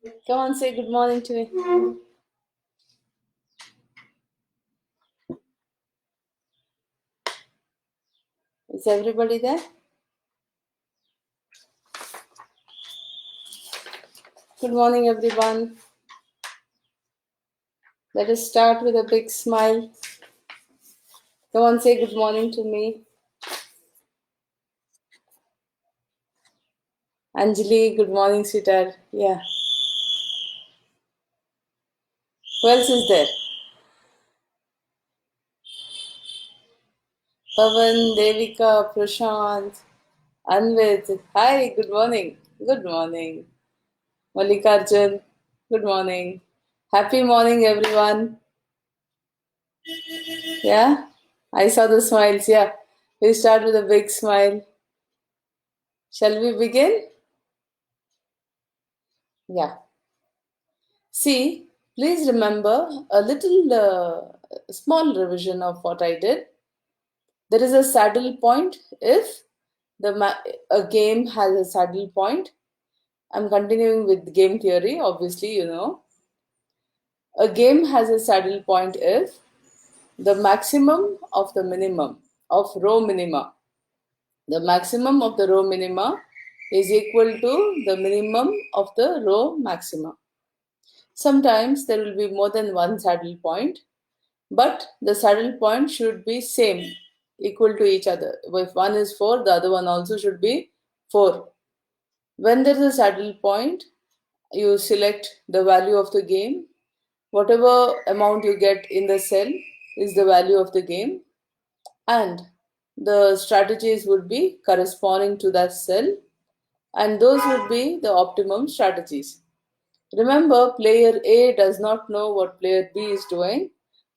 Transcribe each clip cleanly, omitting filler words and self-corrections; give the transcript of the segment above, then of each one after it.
Come on, say good morning to me. Is everybody there? Good morning, everyone. Let us start with a big smile. Come on, say good morning to me. Anjali, good morning, sweetheart. Yeah. Who else is there? Pavan, Devika, Prashant, Anvit. Hi, good morning. Good morning. Mallikarjun, good morning. Happy morning, everyone. Yeah, I saw the smiles. Yeah, we start with a big smile. Shall we begin? Yeah. See, please remember a little small revision of what I did. There is a saddle point if a game has a saddle point. I'm continuing with game theory, obviously, you know. A game has a saddle point if the maximum of the minimum of row minima, the maximum of the row minima is equal to the minimum of the row maxima. Sometimes there will be more than one saddle point, but the saddle point should be same, equal to each other. If one is 4, the other one also should be 4. When there is a saddle point, you select the value of the game. Whatever amount you get in the cell is the value of the game, and the strategies would be corresponding to that cell, and those would be the optimum strategies. Remember, player A does not know what player B is doing,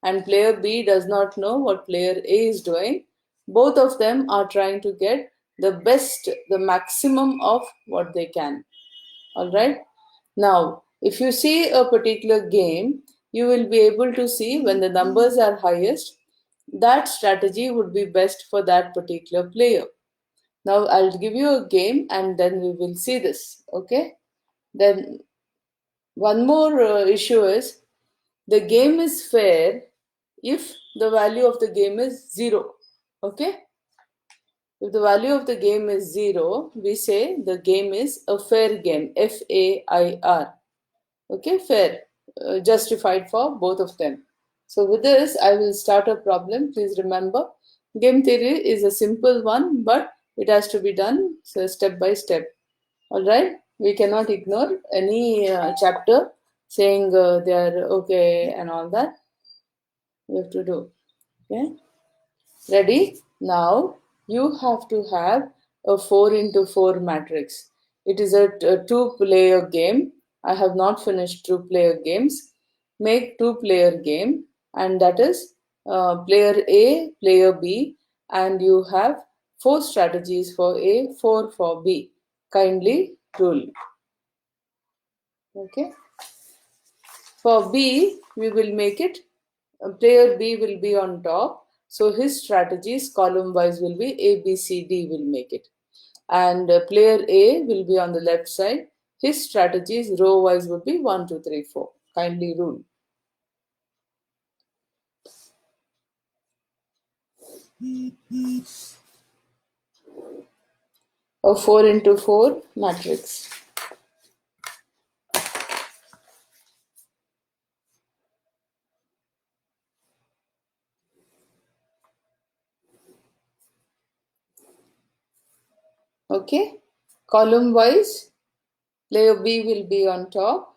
and player B does not know what player A is doing. Both of them are trying to get the best, the maximum of what they can. Alright? Now, if you see a particular game, you will be able to see when the numbers are highest, that strategy would be best for that particular player. Now, I'll give you a game and then we will see this. Okay? Then one more issue is the game is fair if the value of the game is 0. Okay? If the value of the game is 0, we say the game is a fair game. FAIR. Okay? Fair. Justified for both of them. So, with this, I will start a problem. Please remember, game theory is a simple one, but it has to be done step by step. Alright? We cannot ignore any chapter saying they are okay and all that. We have to do. Okay? Ready? Now you have to have a 4 into 4 matrix. It is a two-player game. I have not finished two-player games. Make two-player game, and that is player A, player B, and you have 4 strategies for A, 4 for B. Kindly rule. Okay. For B, we will make it player B will be on top. So his strategies column wise will be A, B, C, D will make it. And player A will be on the left side. His strategies row wise would be 1, 2, 3, 4. Kindly rule. A 4 into 4 matrix. Okay. Column wise, player B will be on top,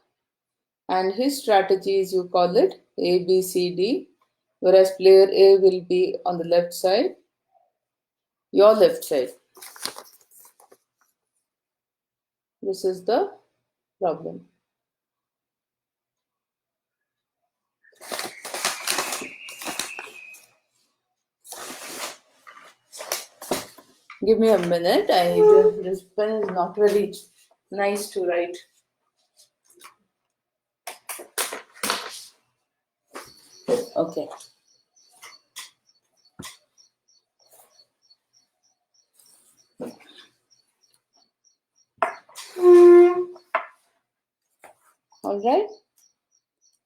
and his strategies you call it A, B, C, D, whereas player A will be on the left side, your left side. This is the problem. Give me a minute. This pen is not really nice to write. Okay. Alright?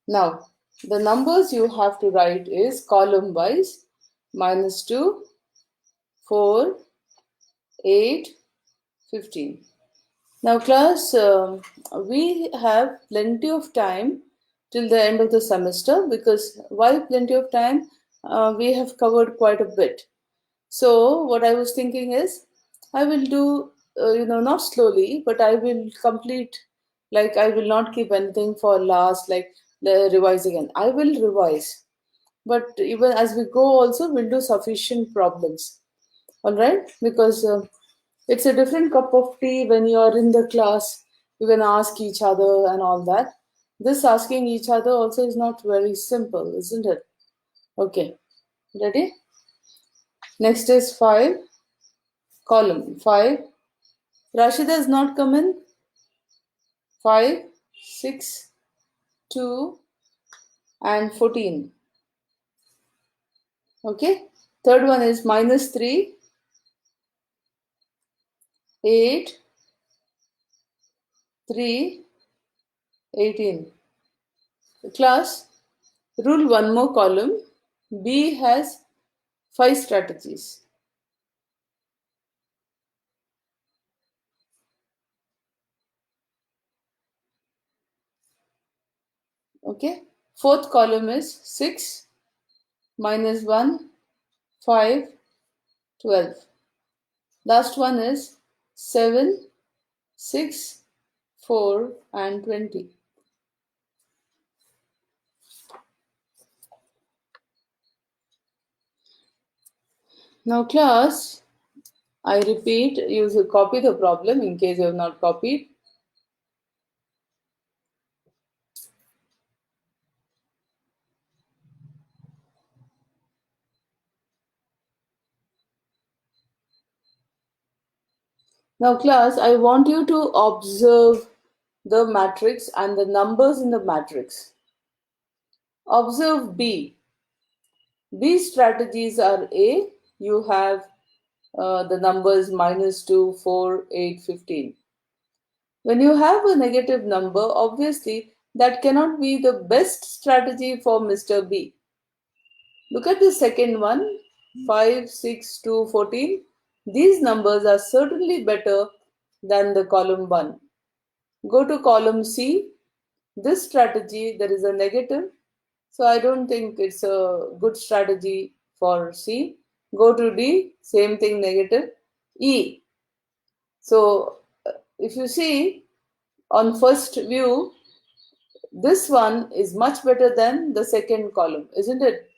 Now, the numbers you have to write is column wise -2, 4, 8, 15. Now, class, we have plenty of time till the end of the semester, because why plenty of time? We have covered quite a bit. So, what I was thinking is, I will do, not slowly, but I will complete, like, I will not keep anything for last, like the revise again. I will revise. But even as we go, also, we'll do sufficient problems. All right? Because it's a different cup of tea when you are in the class. You can ask each other and all that. This asking each other also is not very simple, isn't it? Okay, ready? Next is 5, column 5. Rashida has not come in. 5, 6, 2, and 14. Okay, third one is -3, 8, 3, 18. Class, rule one more column. B has 5 strategies. Okay, fourth column is 6, -1, 5, 12. Last one is 7, 6, 4, and 20. Now, class, I repeat, you should copy the problem in case you have not copied. Now, class, I want you to observe the matrix and the numbers in the matrix. Observe B. B strategies are A. You have the numbers -2, 4, 8, 15. When you have a negative number, obviously that cannot be the best strategy for Mr. B. Look at the second one, 5, 6, 2, 14. These numbers are certainly better than the column 1. Go to column C. This strategy, there is a negative, so I don't think it's a good strategy for C. Go to D, same thing, negative. E. So if you see on first view, this one is much better than the second column, isn't it?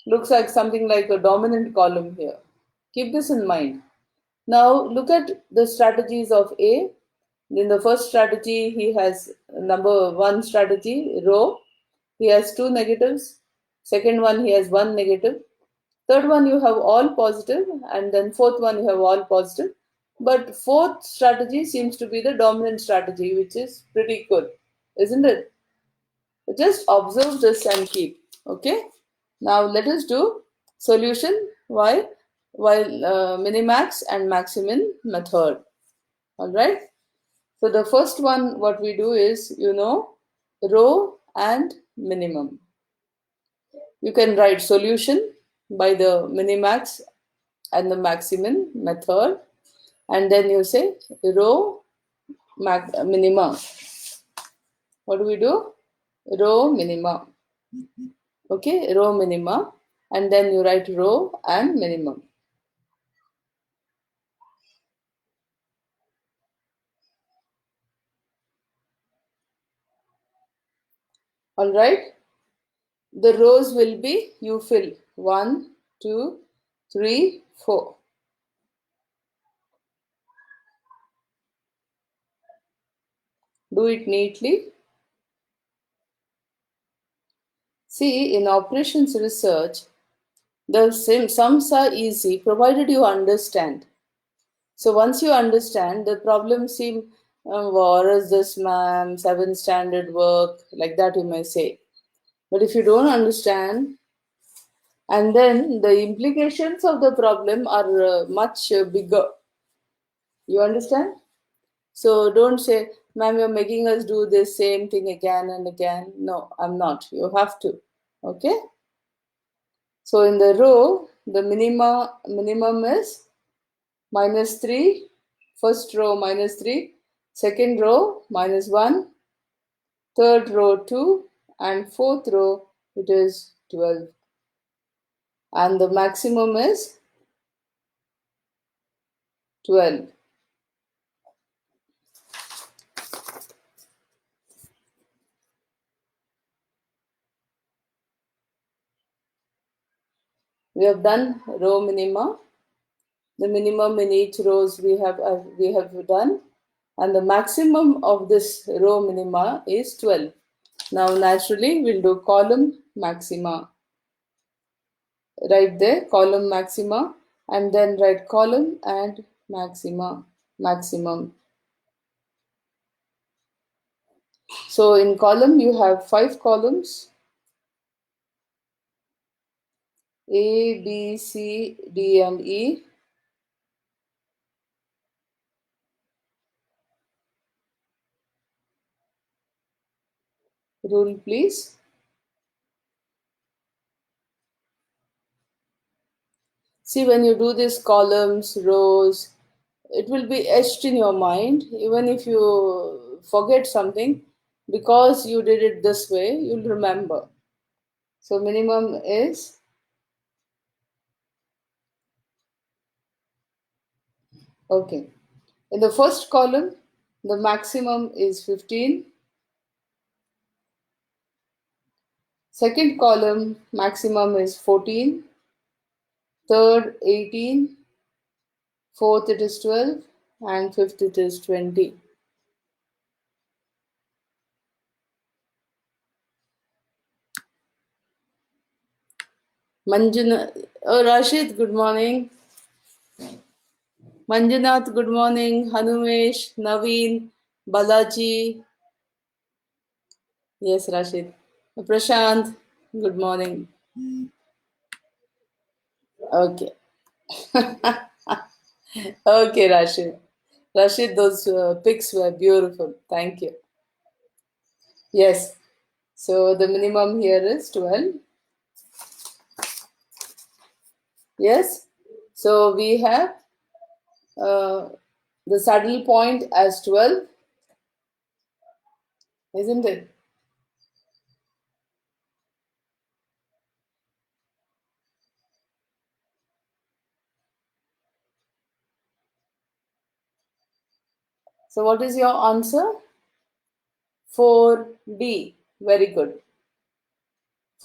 Looks like something like a dominant column here. Keep this in mind. Now look at the strategies of A. In the first strategy, he has number 1 strategy, row. He has 2 negatives. Second one, he has 1 negative. Third one, you have all positive. And then fourth one, you have all positive. But fourth strategy seems to be the dominant strategy, which is pretty good, isn't it? Just observe this and keep. Okay. Now let us do solution while minimax and maximin method. All right. So the first one, what we do is, row and minimum. You can write solution by the minimax and the maximin method, and then you say row minima. What do we do? Row minima. Okay, row minima, and then you write row and minimum. All right. The rows will be, you fill 1, 2, 3, 4. Do it neatly. See, in operations research, the sums are easy provided you understand. So once you understand, the problem seem, what is this, ma'am? 7th standard work, like that you may say. But if you don't understand, and then the implications of the problem are much bigger. You understand? So don't say, ma'am, you're making us do this same thing again and again. No, I'm not. You have to. Okay? So in the row, the minimum is -3. First row -3. Second row -1. Third row 2. And fourth row, it is 12. And the maximum is 12. We have done row minima. The minimum in each rows we have done, and the maximum of this row minima is 12. Now naturally we'll do column maxima. Write there column maxima and then write column and maximum. So in column you have 5 columns: A, B, C, D and E. Rule please. See, when you do these columns, rows, it will be etched in your mind. Even if you forget something, because you did it this way, you'll remember. So minimum is okay. In the first column, the maximum is 15. Second column, maximum is 14. Third, 18. Fourth, it is 12. And fifth, it is 20. Manjuna, oh, Rashid, good morning. Manjunath, good morning. Hanumesh, Naveen, Balaji. Yes, Rashid. Prashant, good morning. Okay. Okay, Rashid. Rashid, those pics were beautiful. Thank you. Yes. So the minimum here is 12. Yes. So we have the saddle point as 12, isn't it? So what is your answer? 4D. Very good.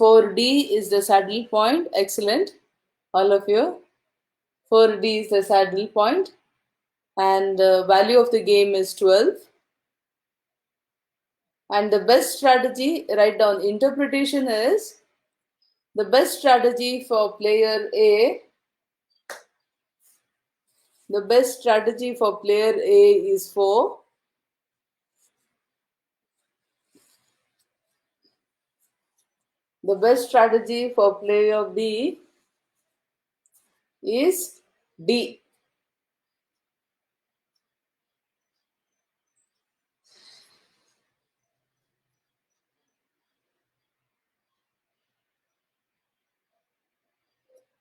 4D is the saddle point. Excellent. All of you. 4D is the saddle point. And the value of the game is 12. And the best strategy, write down interpretation is the best strategy for player A. The best strategy for player A is 4. The best strategy for player B is D.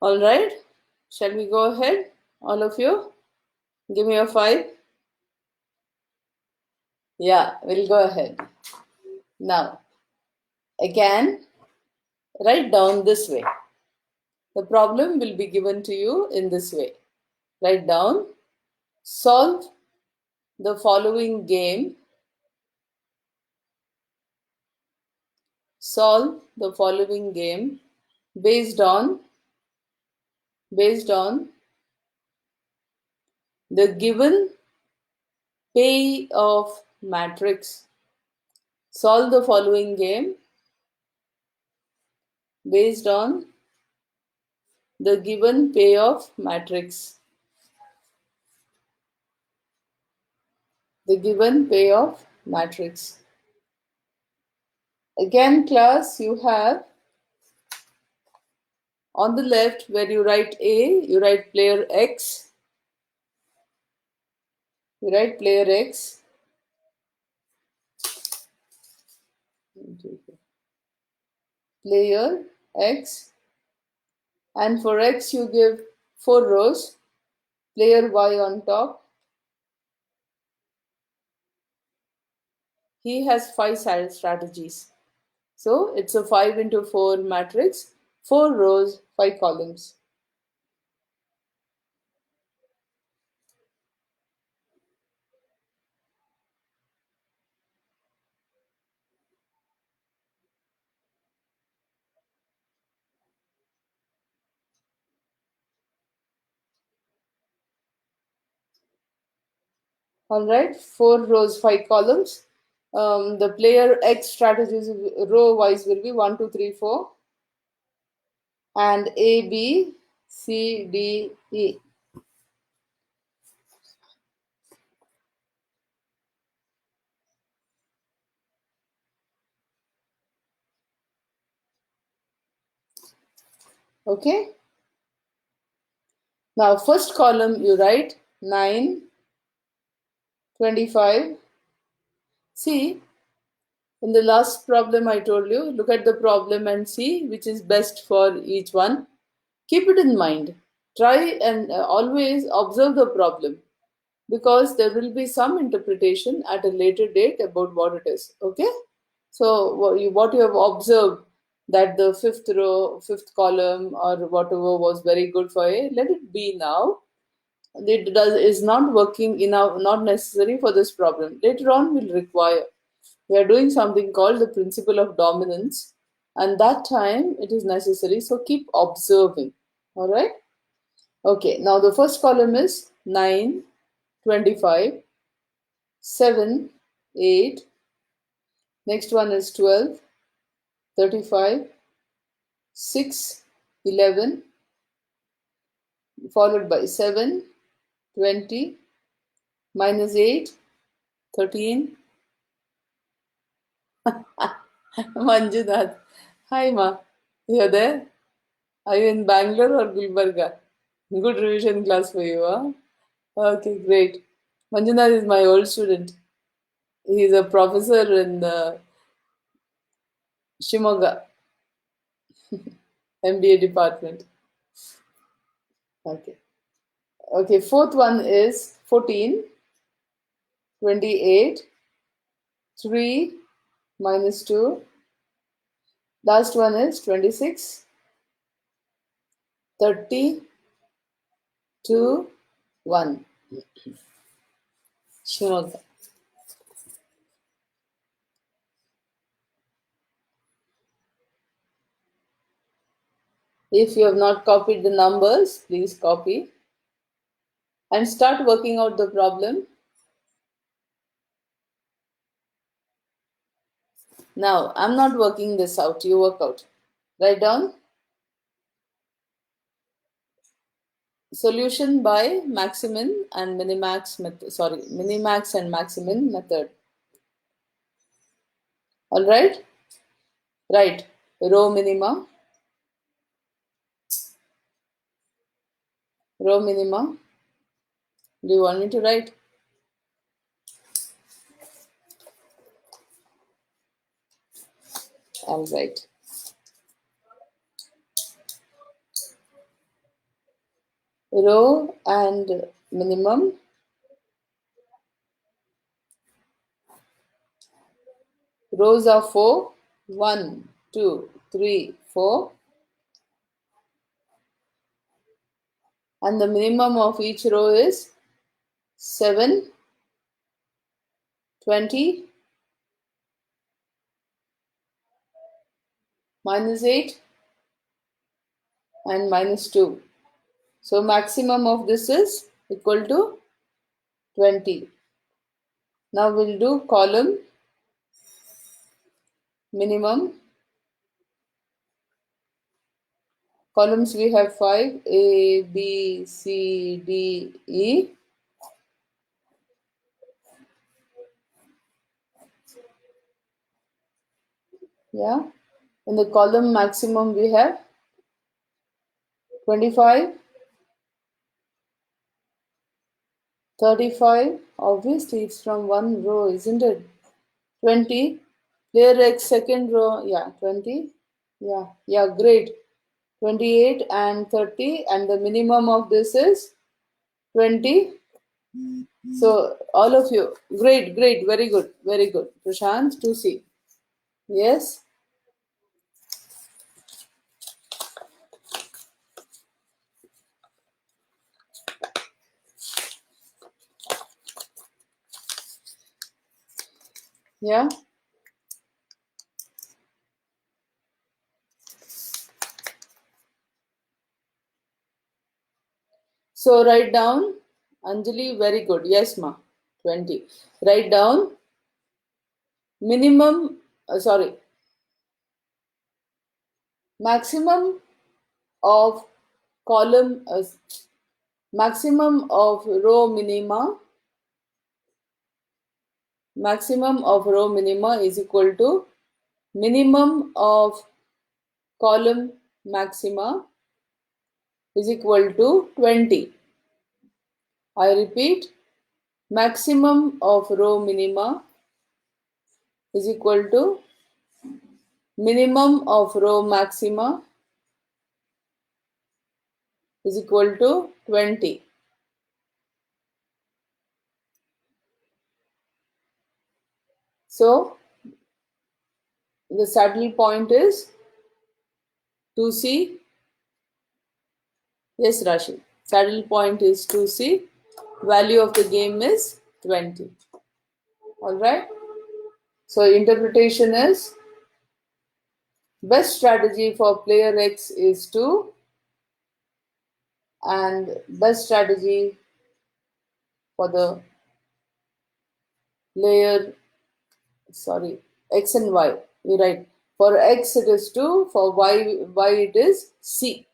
All right. Shall we go ahead? All of you? Give me a 5. Yeah, we'll go ahead. Now, again, write down this way. The problem will be given to you in this way. Write down, solve the following game. Solve the following game based on the given payoff matrix. Solve the following game based on the given payoff matrix. The given payoff matrix. Again, class, you have on the left where you write A, you write player X. You write player X. Player X, and for X you give 4 rows, player Y on top. He has 5 strategies. So it's a 5 into 4 matrix, 4 rows, 5 columns. All right, 4 rows, 5 columns. The player X strategies row wise will be 1, 2, 3, 4, and A, B, C, D, E. Okay. Now, first column you write 9, 25. See, in the last problem I told you, look at the problem and see which is best for each one. Keep it in mind. Try and always observe the problem, because there will be some interpretation at a later date about what it is. Okay? So, what you have observed, that the fifth row, fifth column, or whatever was very good for A, let it be now. It is not working enough, not necessary for this problem. Later on, will require. We are doing something called the principle of dominance, and that time it is necessary. So keep observing. All right. Okay. Now the first column is 9, 25, 7, 8. Next one is 12, 35, 6, 11, followed by 7, 20, minus 8, 13. Manjunath. Hi, Ma. You're there? Are you in Bangalore or Gulbarga? Good revision class for you, huh? Okay, great. Manjunath is my old student. He's a professor in Shimoga MBA department. Okay. Okay, fourth one is 14, 28, 3, minus 2. Last one is 26, 30, 2, 1. Shimoga. If you have not copied the numbers, please copy and start working out the problem. Now, I'm not working this out, you work out. Write down solution by Maximin and Minimax method. Sorry, Minimax and Maximin method. All right? Right. Row minima. Row minima. Do you want me to write? I'll write. Row and minimum. Rows are 4. 1, 2, 3, 4. And the minimum of each row is 7, 20, minus 8, and minus 2. So maximum of this is equal to 20. Now we'll do column minimum. Columns we have 5, A, B, C, D, E. Yeah. In the column maximum we have 25, 35. Obviously it's from one row, isn't it? 20, Player X second row, yeah, 20. Yeah, great. 28 and 30, and the minimum of this is 20. So, all of you, great, very good, very good. Prashant, 2C. Yes, yeah. So, write down, Anjali, very good. Yes, ma, 20. Write down minimum, sorry, maximum of column, maximum of row minima, maximum of row minima is equal to minimum of column maxima is equal to 20. I repeat, maximum of row minima is equal to minimum of row maxima is equal to 20. So the saddle point is 2C. Yes, Rashi. Saddle point is 2C. Value of the game is 20. Alright. So interpretation is best strategy for player X is 2, and best strategy for the player, sorry, X and Y. You write for X it is 2, for Y it is C.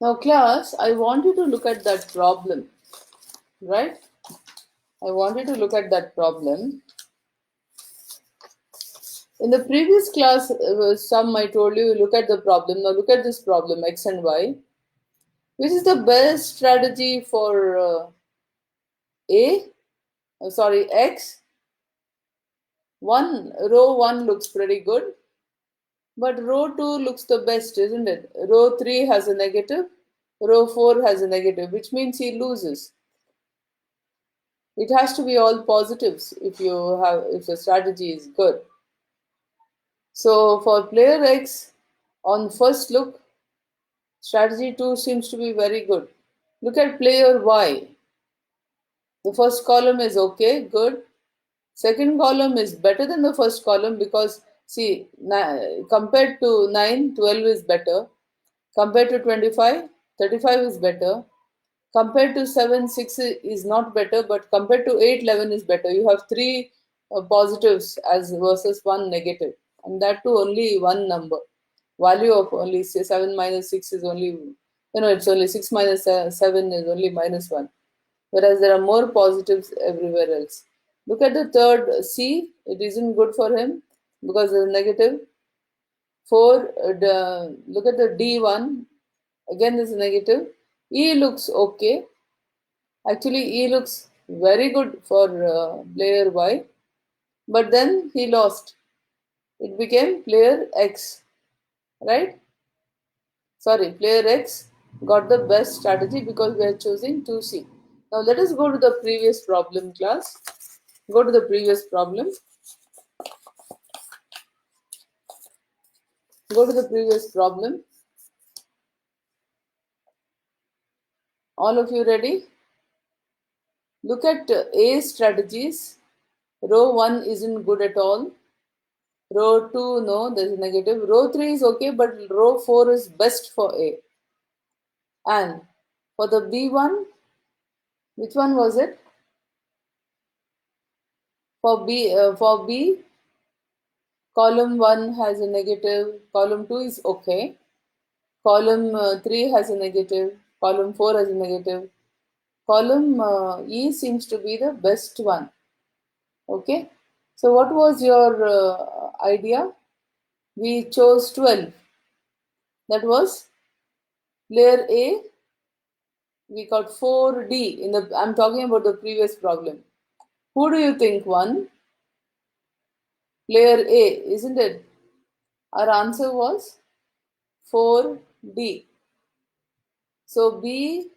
Now class, I want you to look at that problem, right? I want you to look at that problem. In the previous class, some I told you, look at the problem. Now look at this problem, X and Y. Which is the best strategy for A? Sorry, X. Row 1 looks pretty good, but row 2 looks the best, isn't it? Row 3 has a negative, row 4 has a negative, which means he loses. It has to be all positives if the strategy is good. So for player X, on first look, strategy 2 seems to be very good. Look at player Y. The first column is okay, good. Second column is better than the first column because, see, compared to 9, 12 is better. Compared to 25, 35 is better. Compared to 7, 6 is not better, but compared to 8, 11 is better. You have three positives as versus one negative, and that too only one number. Value of only, say, 7 minus 6 is only, it's only 6 minus 7 is only minus 1, whereas there are more positives everywhere else. Look at the third C, it isn't good for him because there's negative. 4, look at the D1, again there's a negative. E looks okay. Actually, E looks very good for player Y, but then he lost. It became player X, right? Sorry, player X got the best strategy because we are choosing 2C. Now let us go to the previous problem, class. Go to the previous problem. Go to the previous problem. All of you ready? Look at A strategies. Row 1 isn't good at all. Row 2, no, there's a negative. Row 3 is okay, but row 4 is best for A. And for the B1, which one was it? For B, column 1 has a negative, column 2 is okay, column 3 has a negative, column 4 has a negative, column E seems to be the best one. Okay, so what was your idea? We chose 12. That was player A. We got 4D in the. I'm talking about the previous problem. Who do you think won? Player A, isn't it? Our answer was 4D. So B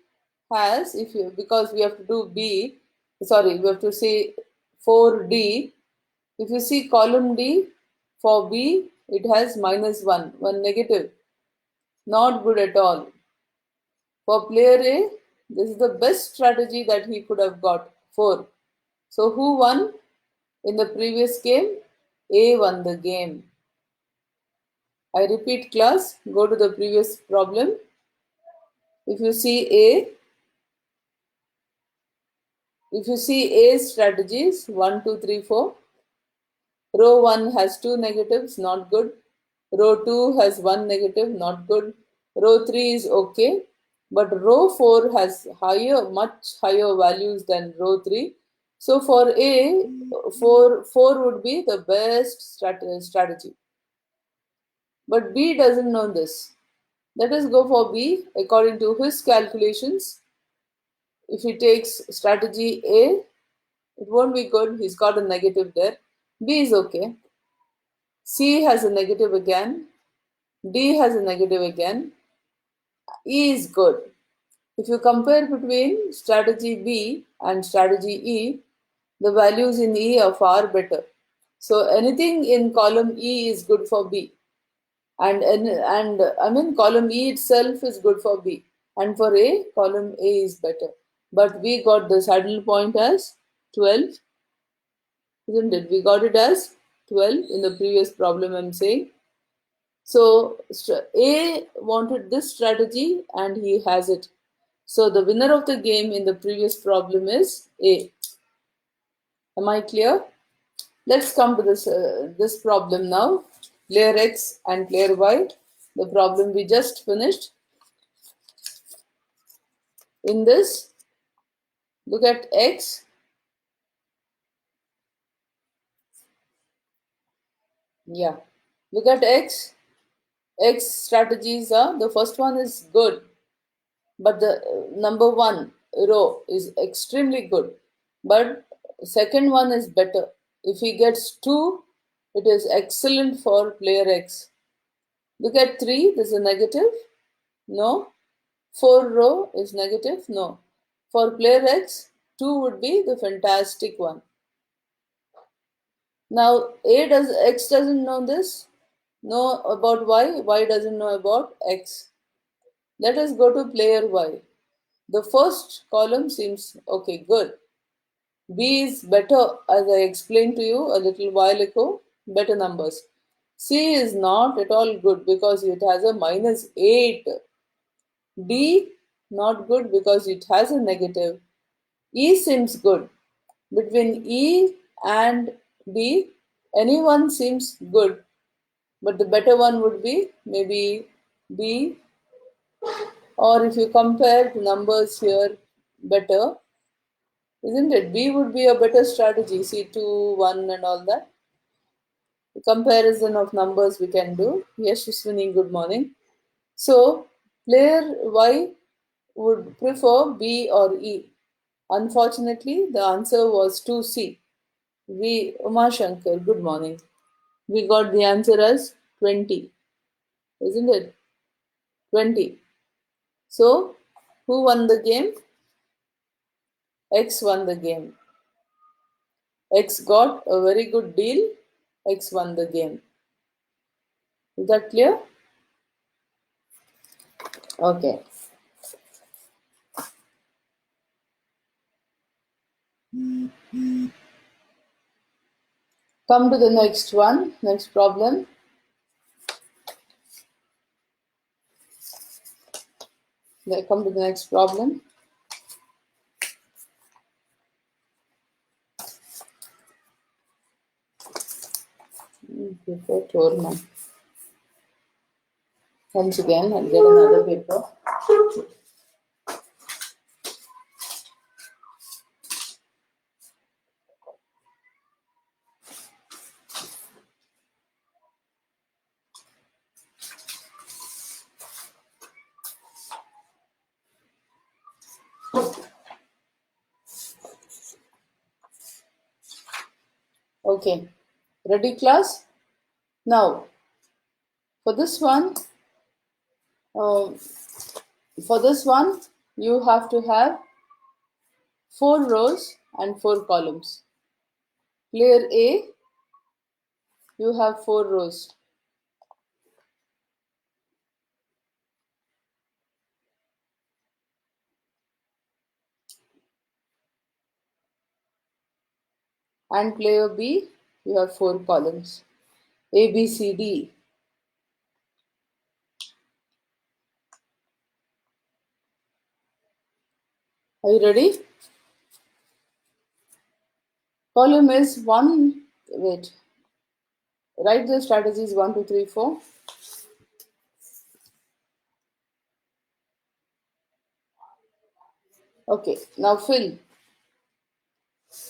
has, if you, because we have to do B, sorry, we have to say 4D. If you see column D, for B, it has -1, one negative. Not good at all. For player A, this is the best strategy that he could have got, 4. So who won in the previous game? A won the game. I repeat class, go to the previous problem. If you see A's strategies, 1, 2, 3, 4, row 1 has 2 negatives, not good. Row 2 has 1 negative, not good. Row 3 is okay. But row 4 has much higher values than row 3. So for A, 4 would be the best strategy. But B doesn't know this. Let us go for B. According to his calculations, if he takes strategy A, it won't be good. He's got a negative there. B is okay. C has a negative again. D has a negative again. E is good. If you compare between strategy B and strategy E, the values in E are far better. So anything in column E is good for B. And I mean column E itself is good for B. And for A, column A is better. But we got the saddle point as 12, isn't it? We got it as 12 in the previous problem, I'm saying. So A wanted this strategy and he has it. So the winner of the game in the previous problem is A. Am I clear? Let's come to this problem now. Player X and player Y. The problem we just finished. In this, look at X. Yeah. Look at X. X strategies are, the first one is good, but the number 1 row is extremely good, but second one is better. If he gets 2, it is excellent for player X. Look at 3, this is a negative, no. 4 row is negative, no. For player X, 2 would be the fantastic one. Now X doesn't know this, know about Y doesn't know about X. Let us go to player Y. The first column seems okay, good. B is better, as I explained to you a little while ago, better numbers. C is not at all good because it has a -8. D, not good because it has a negative. E seems good. Between E and D, anyone seems good, but the better one would be maybe B, or if you compare the numbers here, better, isn't it? B would be a better strategy, see 2, 1 and all that. The comparison of numbers we can do. Yes, Shishwini, good morning. So, player Y would prefer B or E. Unfortunately, the answer was 2C. Uma Shankar, good morning. We got the answer as 20, isn't it? 20. So, who won the game? X won the game. X got a very good deal. X won the game. Is that clear? Okay. Come to the next one, next problem. Come to the next problem. Paper torn. Once again, I'll get another paper. Okay, ready class? Now, for this one, uh, you have to have 4 rows and 4 columns. Player A, you have 4 rows. And player B, you have 4 columns. A, B, C, D. Are you ready? Column is 1, wait, write the strategies 1, 2, 3, 4. Okay, now fill.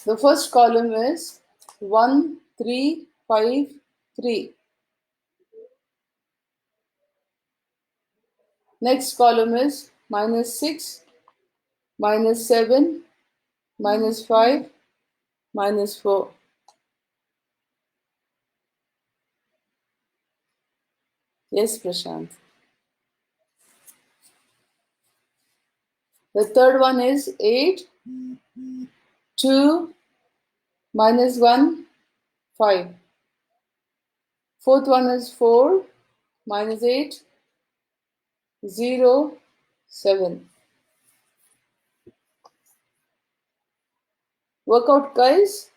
The first column is 1, 3, 5, 3. Next column is -6, -7, -5, -4. Yes, Prashant. The third one is 8, 2, -1, 5. Fourth one is 4, -8, 0, 7. Work out, guys.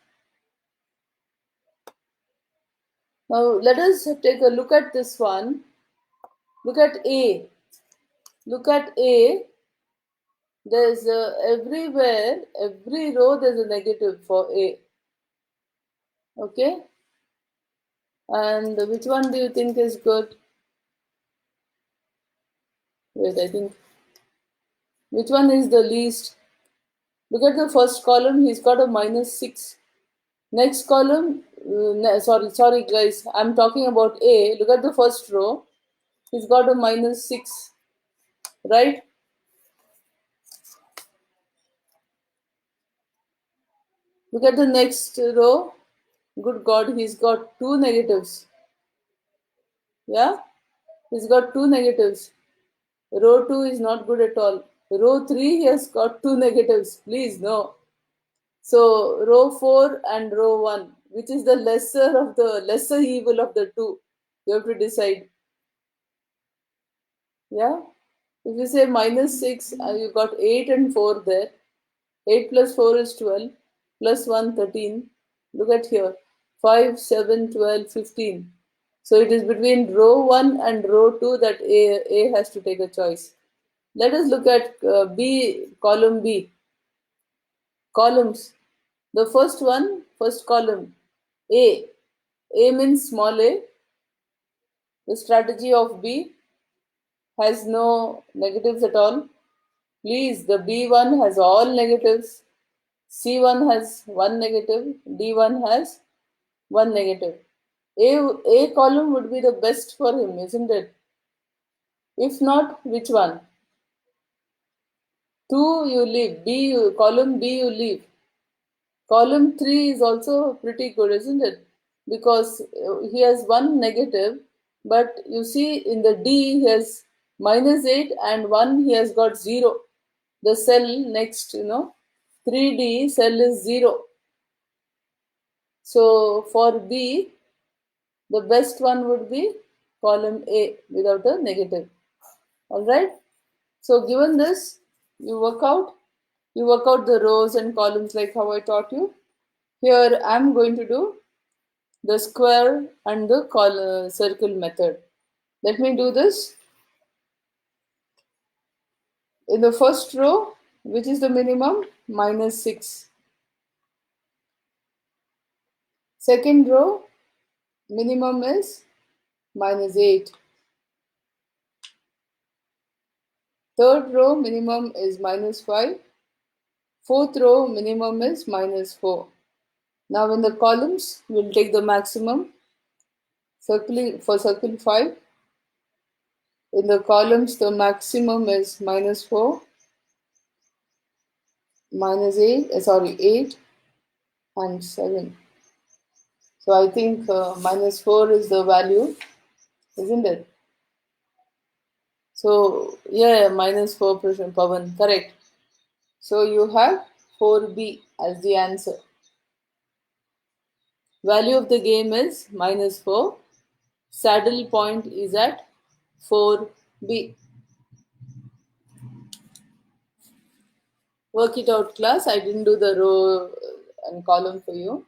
Now let us take a look at this one. Look at A. Look at A. There's everywhere, every row there's a negative for A. Okay? And which one do you think is good? Wait, I think. Which one is the least? Look at the first column, he's got a -6. Next column, sorry guys, I'm talking about A. Look at the first row, he's got a -6, right? Look at the next row. Good God, he's got 2 negatives. Yeah? He's got 2 negatives. Row 2 is not good at all. Row 3 he has got 2 negatives. Please, no. So row 4 and row 1, which is the lesser evil of the two? You have to decide. Yeah? If you say -6, you got 8 and 4 there. 8 plus 4 is 12, plus 1, 13. Look at here. 5, 7, 12, 15. So it is between row 1 and row 2 that A has to take a choice. Let us look at B, column B. Columns. The first one, first column, A. A means small a. The strategy of B has no negatives at all. Please, the B1 has all negatives. C1 has 1 negative. D1 has 1 negative. A column would be the best for him, isn't it? If not, which one? 2 you leave. Column B you leave. Column 3 is also pretty good, isn't it? Because he has 1 negative, but you see in the D he has -8 and 1 he has got 0. The cell next, 3D cell is 0. So for B, the best one would be column A without a negative. Alright? So given this, you work out the rows and columns like how I taught you. Here I'm going to do the square and the circle method. Let me do this. In the first row, which is the minimum? -6. Second row, minimum is -8. Third row, minimum is -5. Fourth row, minimum is -4. Now in the columns, we'll take the maximum. For circle 5, in the columns, the maximum is -4, -8, 8 and 7. So I think minus 4 is the value, isn't it? So yeah, minus 4%, Pavan, correct. So you have 4B as the answer. Value of the game is minus 4. Saddle point is at 4B. Work it out, class. I didn't do the row and column for you.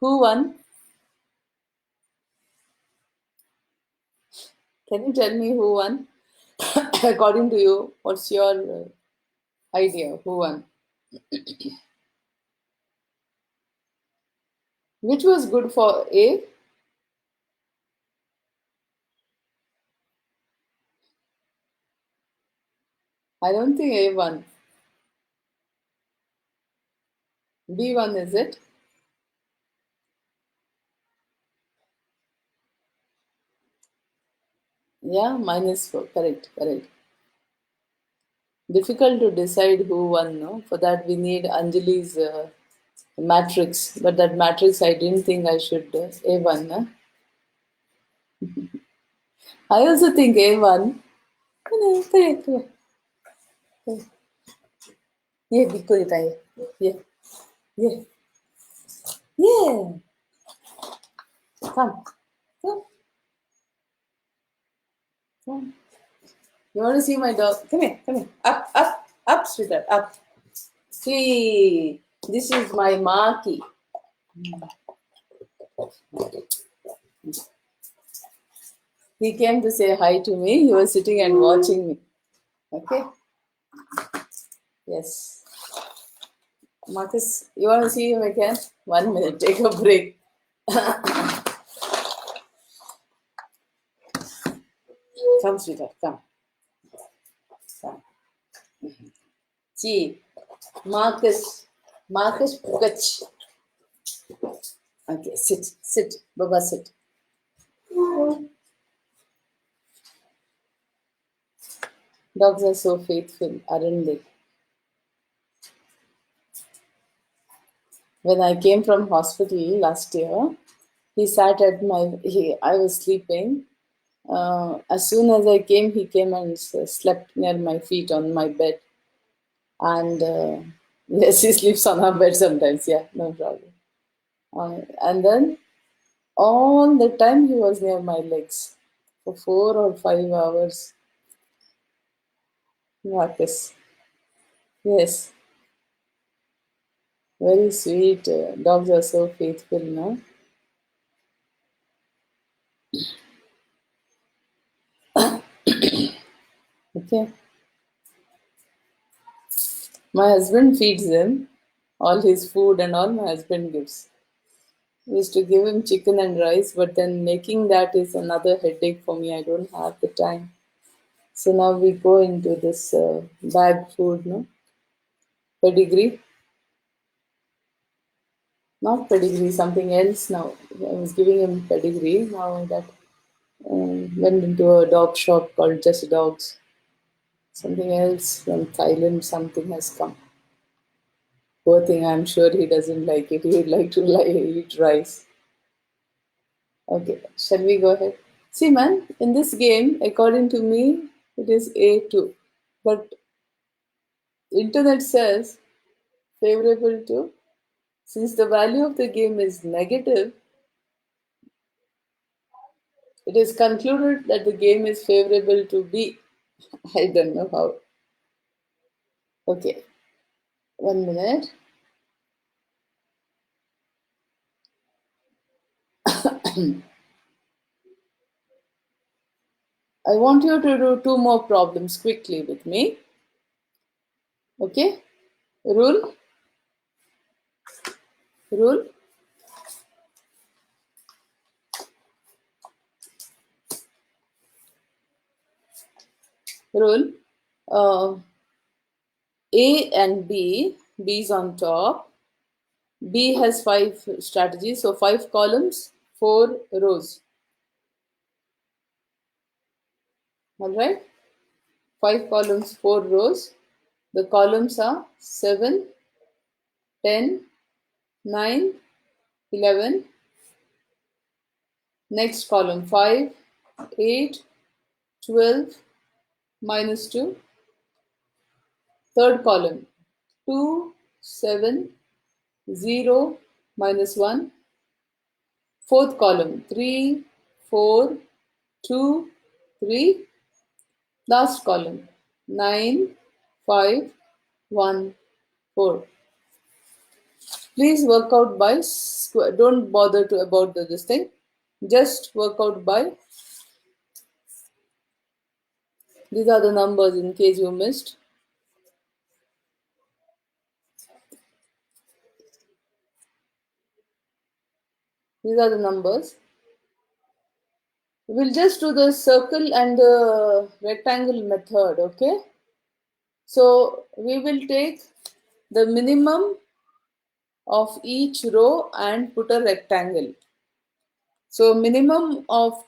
Who won? Can you tell me who won? According to you, what's your idea? Who won? Which was good for A? I don't think A won. B won, is it? Yeah, minus 4. Correct, correct. Difficult to decide who won, no? For that, we need Anjali's matrix. But that matrix, I didn't think I should A1. No? I also think A1. No, correct. Yeah, because I. Yeah, yeah, yeah. Come, come, come. You want to see my dog? Come here, come here. Up, up, up, sweetheart, up. See, this is my Marky. He came to say hi to me. He was sitting and watching me. Okay? Yes. Marcus, you want to see him again? 1 minute, take a break. Come, sweetheart, come. Come. See, Marcus Pukach. Okay, sit, sit, Baba, sit. Dogs are so faithful, aren't they? When I came from hospital last year, he sat at my. I was sleeping. As soon as I came, he came and slept near my feet on my bed. And yes, he sleeps on our bed sometimes. Yeah, no problem. And then all the time he was near my legs for 4 or 5 hours. Marcus. Yes, very sweet. Dogs are so faithful, no? Okay. My husband feeds him all his food and all my husband gives. We used to give him chicken and rice, but then making that is another headache for me. I don't have the time. So now we go into this bag food, no? Pedigree. Not pedigree, something else now. I was giving him pedigree. Now that went into a dog shop called Just Dogs. Something else from Thailand, something has come. Poor thing, I'm sure he doesn't like it. He would like to eat rice. Okay, shall we go ahead? See, man, in this game, according to me, it is A2. But internet says favorable to, since the value of the game is negative, it is concluded that the game is favorable to B. I don't know how. Okay, 1 minute. I want you to do two more problems quickly with me. Okay? Rule, rule, rule. Uh, A and B is on top. B has 5 strategies, so 5 columns, 4 rows. Alright? 5 columns, 4 rows. The columns are 7, 10, 9, 11. Next column 5, 8, 12, minus 2. Third column 2, 7, 0, minus 1. Fourth column 3, 4, 2, 3. Last column 9, 5, 1, 4. Please work out by square. Don't bother to about this thing. Just work out by. These are the numbers in case you missed. These are the numbers. We'll just do the circle and the rectangle method, okay? So we will take the minimum of each row and put a rectangle. So minimum of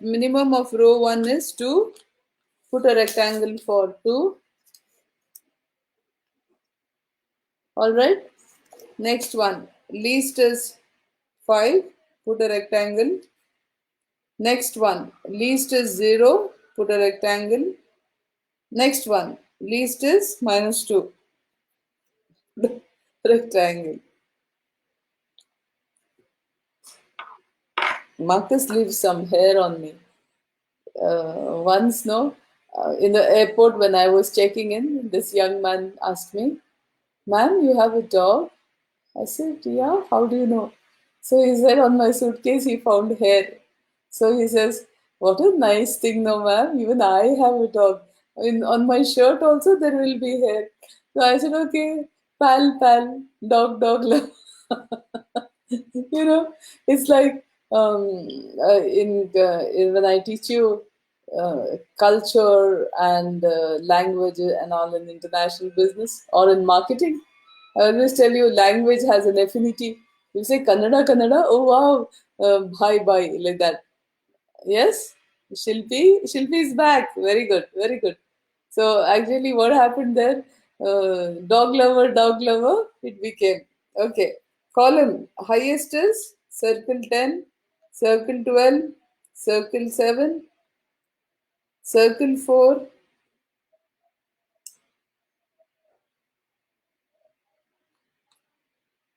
minimum of row 1 is 2. Put a rectangle for 2. Alright. Next one. Least is 5. Put a rectangle. Next one. Least is 0. Put a rectangle. Next one. Least is minus 2. Rectangle. Marcus leaves some hair on me. Once, no, in the airport when I was checking in, this young man asked me, "Ma'am, you have a dog?" I said, "Yeah, how do you know?" So he said, "On my suitcase he found hair." So he says, "What a nice thing, no, ma'am. Even I have a dog. On my shirt also there will be hair." So I said, "Okay, pal, dog, love." It's like when I teach you culture and language and all in international business or in marketing, I always tell you language has an affinity. You say Kannada, oh wow, bye, like that. Yes, Shilpi is back. Very good, very good. So actually, what happened there? Dog lover, it became. Okay. Column highest is circle 10, circle 12, circle 7, circle 4.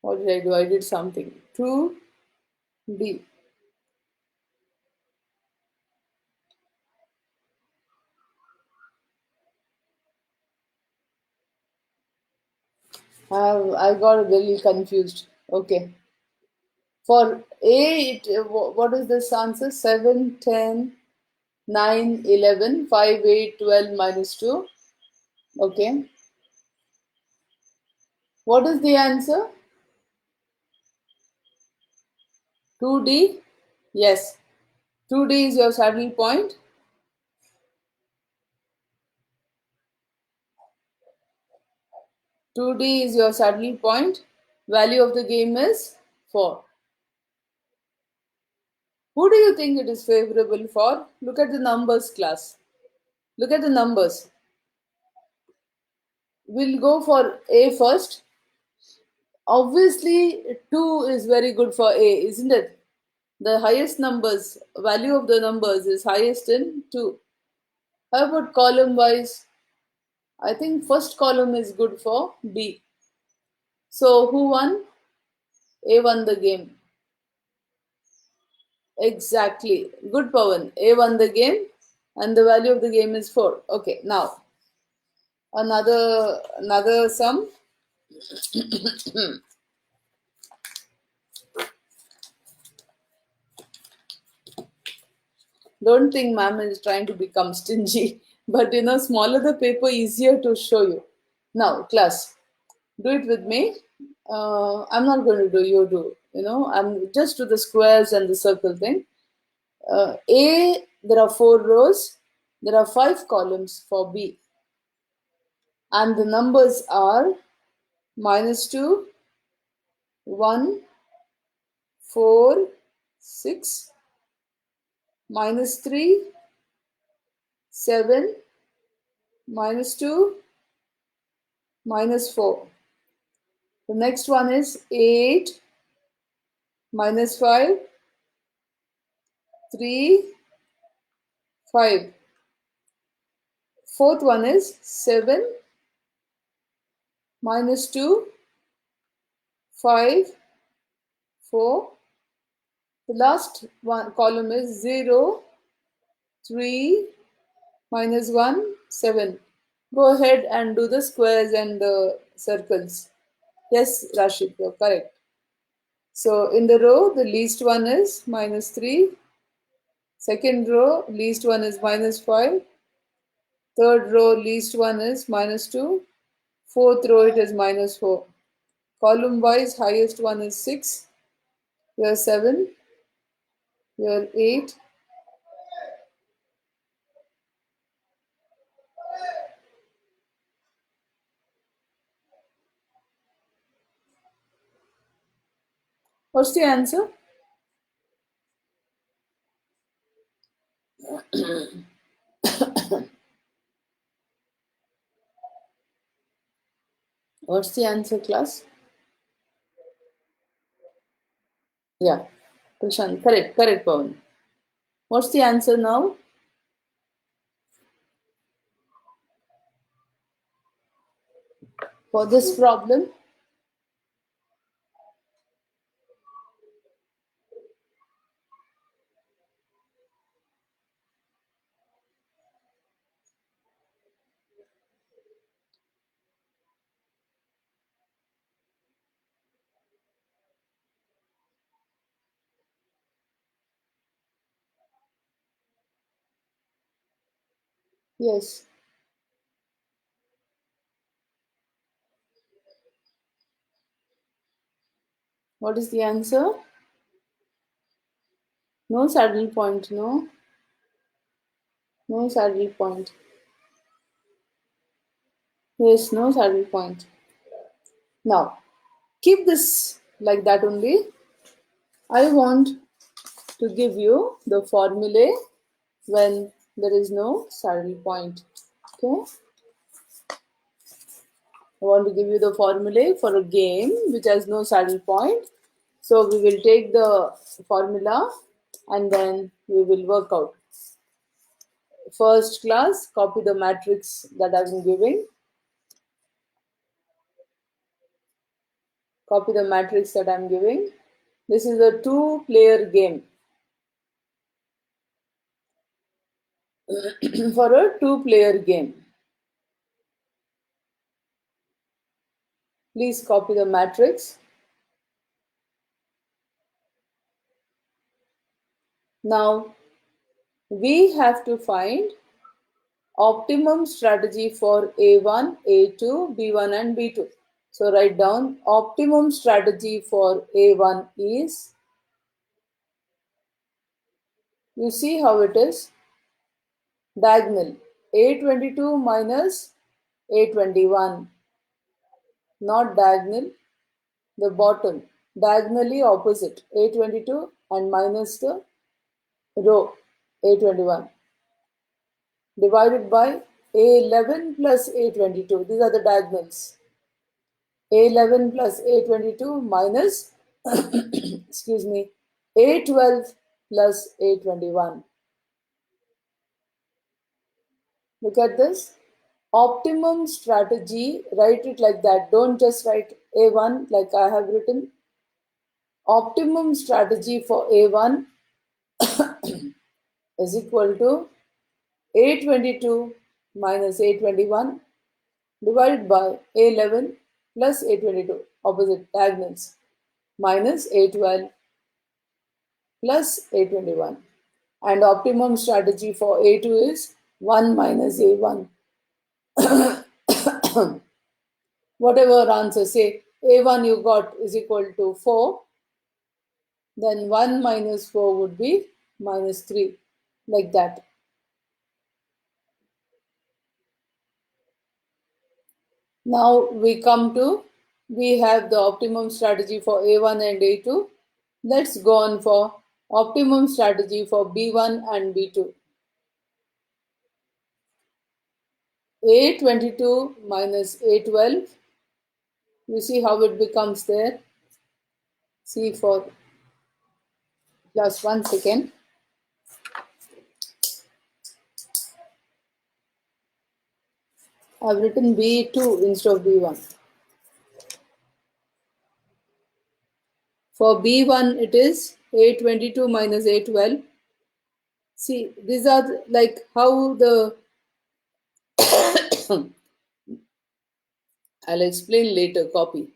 What did I do? I did something. 2, D. I got a little confused. Okay. For A, what is this answer? 7, 10, 9, 11, 5, 8, 12, minus 2. Okay. What is the answer? 2D? Yes. 2D is your saddle point. 2D is your saddle point. Value of the game is 4. Who do you think it is favorable for? Look at the numbers, class. Look at the numbers. We'll go for A first. Obviously, 2 is very good for A, isn't it? The highest numbers, value of the numbers is highest in 2. How about column wise? I think first column is good for B. So who won? A won the game. Exactly. Good, Pawan. A won the game and the value of the game is 4. Okay, now another sum. Don't think ma'am is trying to become stingy, but smaller the paper, easier to show you. Now, class, do it with me. I'm not going to do, you do. I'm just do the squares and the circle thing. A, there are 4 rows. There are 5 columns for B. and the numbers are -2, 1, 4, 6, -3, 7, -2, -4. The next one is 8, -5, 3, 5. Fourth one is 7, -2, 5, 4. The last one column is 0, 3, -1, 7. Go ahead and do the squares and the circles. Yes, Rashid, you're correct. So in the row, the least one is -3. Second row, least one is -5. Third row, least one is -2. Fourth row, it is -4. Column wise, highest one is 6. Here 7. Here 8. What's the answer? What's the answer, class? Yeah, Prashant, correct, Pawan. What's the answer now? For this problem? Yes. What is the answer? No saddle point, no. No saddle point. Yes, no saddle point. Now, keep this like that only. I want to give you the formulae when there is no saddle point. Okay? I want to give you the formulae for a game which has no saddle point. So we will take the formula and then we will work out. First class, copy the matrix that I've been giving. Copy the matrix that I'm giving. This is a two-player game. For a two-player game. Please copy the matrix. Now, we have to find optimum strategy for A1, A2, B1 and B2. So write down optimum strategy for A1 is, you see how it is, diagonal, A22 minus A21, not diagonal, the bottom, diagonally opposite, A22 and minus the row, A21, divided by A11 plus A22, these are the diagonals. A11 plus A22 minus, excuse me, A12 plus A21. Look at this. Optimum strategy, write it like that. Don't just write A1 like I have written. Optimum strategy for A1 is equal to A22 minus A21 divided by A11 plus A22, opposite diagonals, minus A12 plus A21. And optimum strategy for A2 is 1 minus A1. Whatever answer, say A1 you got is equal to 4, then 1 minus 4 would be minus 3, like that. Now we have the optimum strategy for A1 and A2. Let's go on for optimum strategy for B1 and B2. A22 minus A12. You see how it becomes there. See for just 1 second. I've written B2 instead of B1. For B1 it is A22 minus A12. See, these are like how the I'll explain later, copy.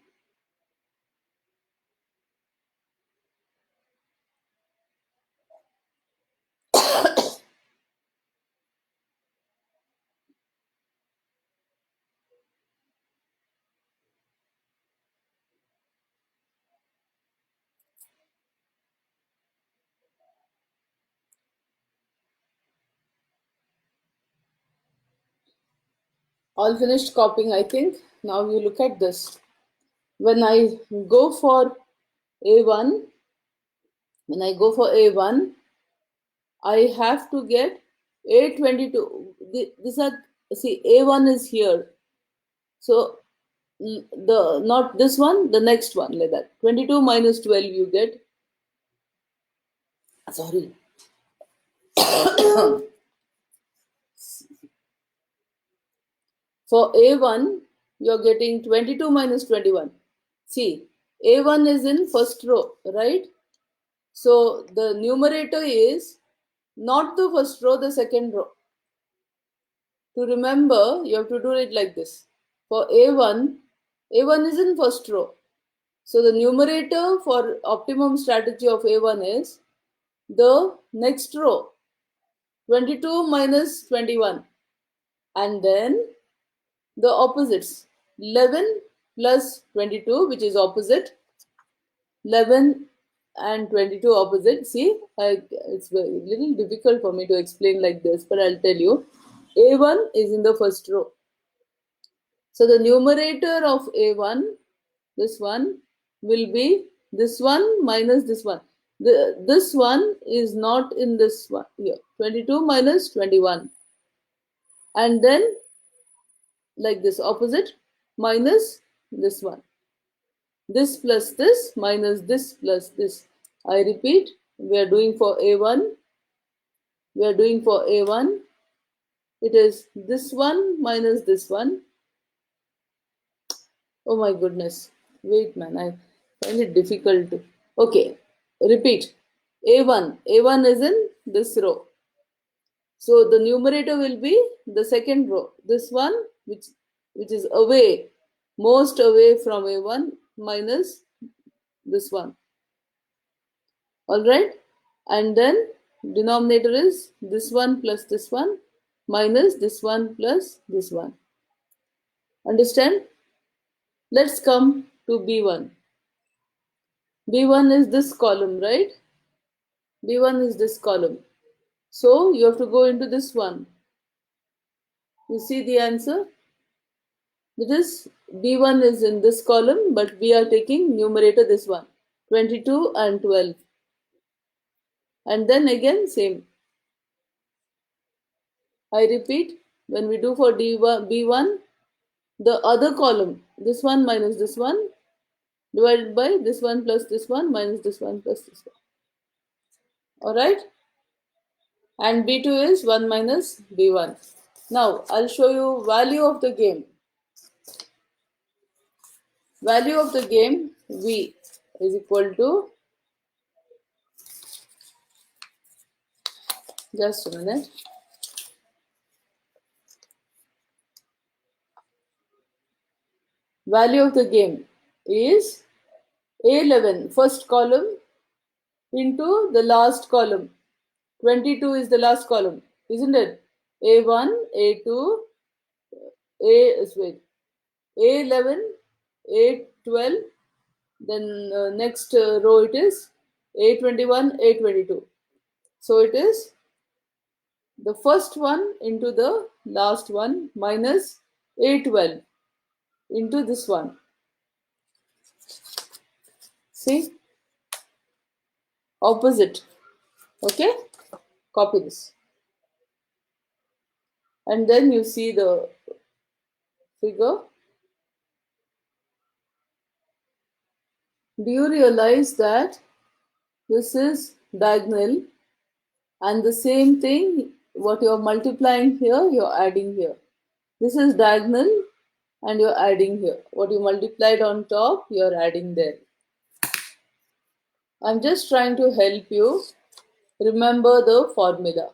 All finished copying, I think. Now you look at this. When I go for A1, when I go for A1, I have to get A22. These are, see, A1 is here. So the not this one, the next one, like that. 22 minus 12 you get. Sorry. For A1, you're getting 22 minus 21. See, A1 is in first row, right? So the numerator is not the first row, the second row. To remember, you have to do it like this. For A1, A1 is in first row. So the numerator for optimum strategy of A1 is the next row, 22 minus 21. And then the opposites, 11 plus 22, which is opposite, 11 and 22 opposite. See, it's a little difficult for me to explain like this, but I'll tell you. A1 is in the first row. So the numerator of A1, this one, will be this one minus this one. This one is not in this one here. 22 minus 21. And then like this, opposite, minus this one. This plus this minus this plus this. I repeat, we are doing for A1. We are doing for A1. It is this one minus this one. Oh my goodness. Wait, man, I find it difficult to. Okay, repeat. A1. A1 is in this row. So the numerator will be the second row. This one, which is away, most away from A1 minus this one. Alright? And then denominator is this one plus this one minus this one plus this one. Understand? Let's come to B1. B1 is this column, right? B1 is this column. So you have to go into this one. You see the answer? That is, B1 is in this column, but we are taking numerator this one, 22 and 12. And then again, same. I repeat, when we do for D1, B1, the other column, this one minus this one, divided by this one plus this one minus this one plus this one. Alright? And B2 is 1 minus B1. Now, I'll show you value of the game. Value of the game, V is equal to, just a minute. Value of the game is A11, first column, into the last column. 22 is the last column, isn't it? A1, A2, A11, A12, then next row it is A21, A22. So it is the first one into the last one minus A12. into this one. See? Opposite. Okay? Copy this. And then you see the figure. Do you realize that this is diagonal and the same thing, what you're multiplying here, you're adding here. This is diagonal and you're adding here. What you multiplied on top, you're adding there. I'm just trying to help you remember the formula.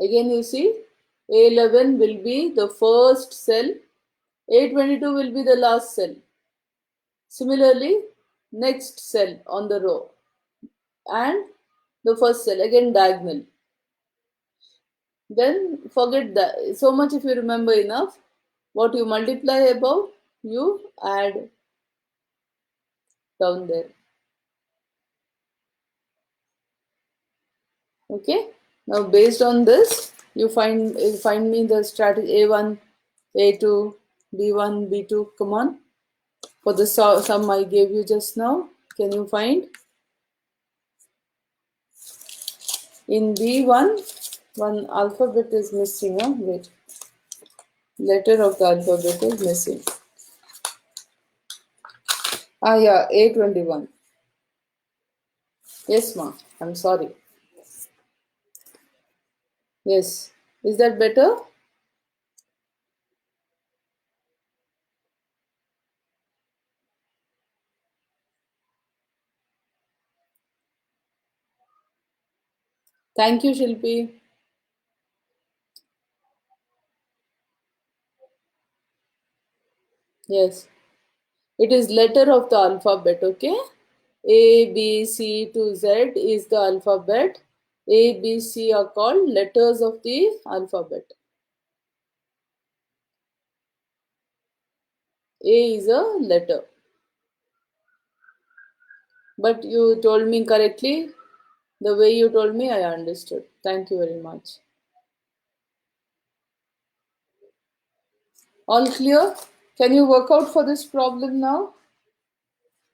Again, you see, A11 will be the first cell, A22 will be the last cell. Similarly, next cell on the row and the first cell, again diagonal. Then forget that. So much if you remember enough, what you multiply above, you add down there. Okay. Now based on this, you find me the strategy A1, A2, B1, B2. Come on. For the sum I gave you just now, can you find? In B1, one alphabet is missing. Wait. Letter of the alphabet is missing. Yeah, A21. Yes, ma. I'm sorry. Yes. Is that better? Thank you, Shilpi. Yes. It is letter of the alphabet, okay? A, B, C to Z is the alphabet. A, B, C are called letters of the alphabet. A is a letter. But you told me correctly. The way you told me, I understood. Thank you very much. All clear? Can you work out for this problem now?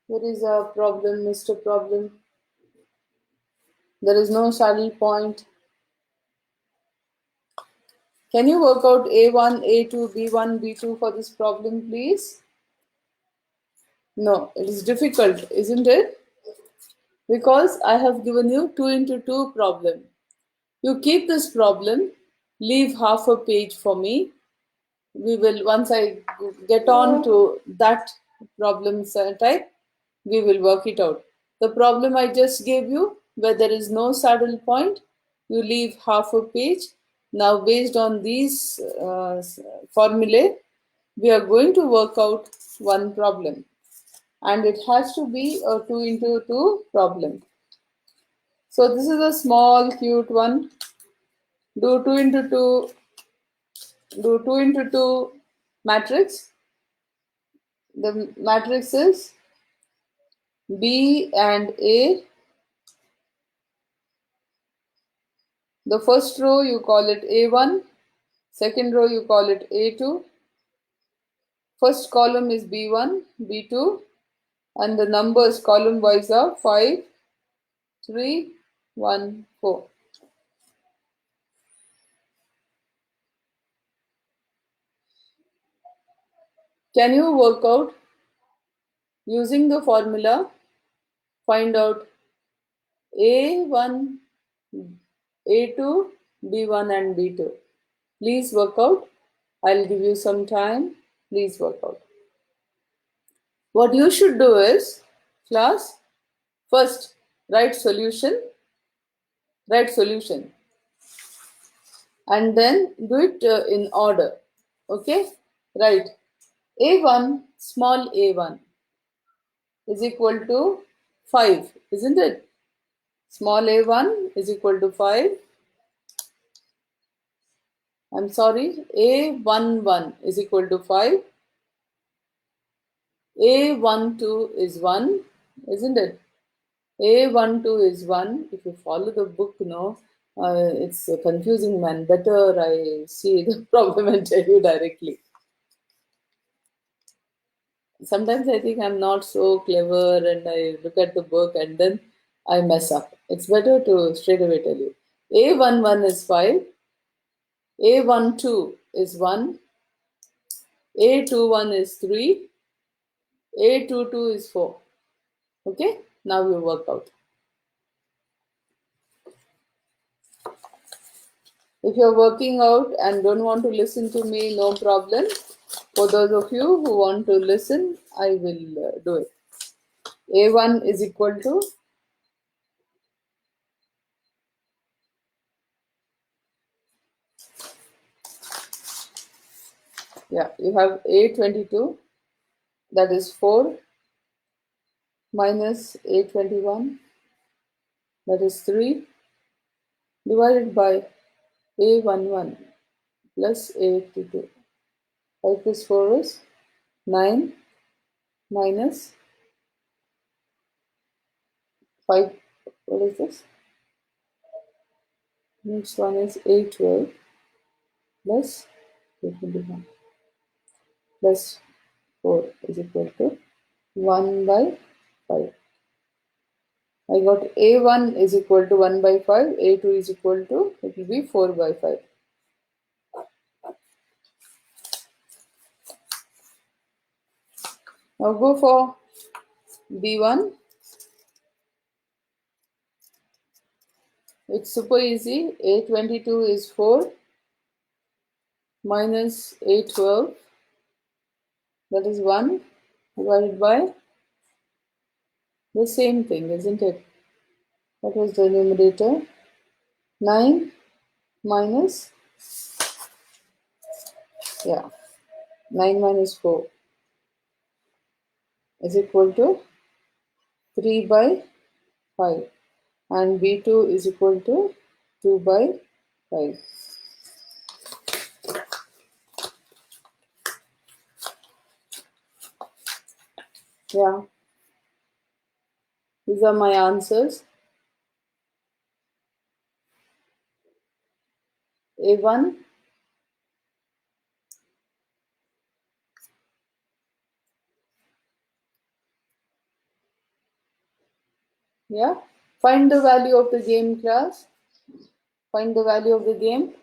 There is a problem, Mr. Problem. There is no saddle point. Can you work out A1, A2, B1, B2 for this problem, please? No, it is difficult, isn't it? Because I have given you 2 into 2 problem. You keep this problem, leave half a page for me. We will, once I get on to that problem type, we will work it out. The problem I just gave you, where there is no saddle point, you leave half a page. Now, based on these formulae, we are going to work out one problem. And it has to be a 2 into 2 problem. So this is a small cute one. Do 2 into 2, do 2 into 2 matrix. The matrix is B and A. The first row you call it A1, second row you call it A2. First column is B1, B2, and the numbers column wise are 5, 3, 1, 4. Can you work out using the formula? Find out A1, A2, B1 and B2. Please work out. I'll give you some time. Please work out. What you should do is, class, first write solution, and then do it in order. Okay, right. A1, small a1 is equal to 5, isn't it? Small a1 is equal to 5. I'm sorry, a11 is equal to 5. A12 is 1, isn't it? A12 is 1. If you follow the book, no, It's confusing, man. Better I see the problem and tell you directly. Sometimes I think I'm not so clever and I look at the book and then I mess up. It's better to straight away tell you. A11 is 5, A12 is 1, A21 is 3, A22 is 4. Okay? Now we work out. If you're working out and don't want to listen to me, no problem. For those of you who want to listen, I will do it. A1 is equal to, yeah, you have A22, that is 4, minus A21, that is 3, divided by A11 plus A22. 5 plus 4 is 9, minus 5, what is this? Next one is A12 plus A21 plus 4 is equal to 1 by 5. I got A1 is equal to 1 by 5, A2 is equal to, it will be 4 by 5. Now go for B1. It's super easy. A22 is 4 minus A12, that is 1, divided by the same thing, isn't it? What was the numerator? 9 minus, yeah, 9 minus 4 is equal to 3 by 5. And B2 is equal to 2 by 5. Yeah, these are my answers. A1, yeah. Find the value of the game, class. Find the value of the game.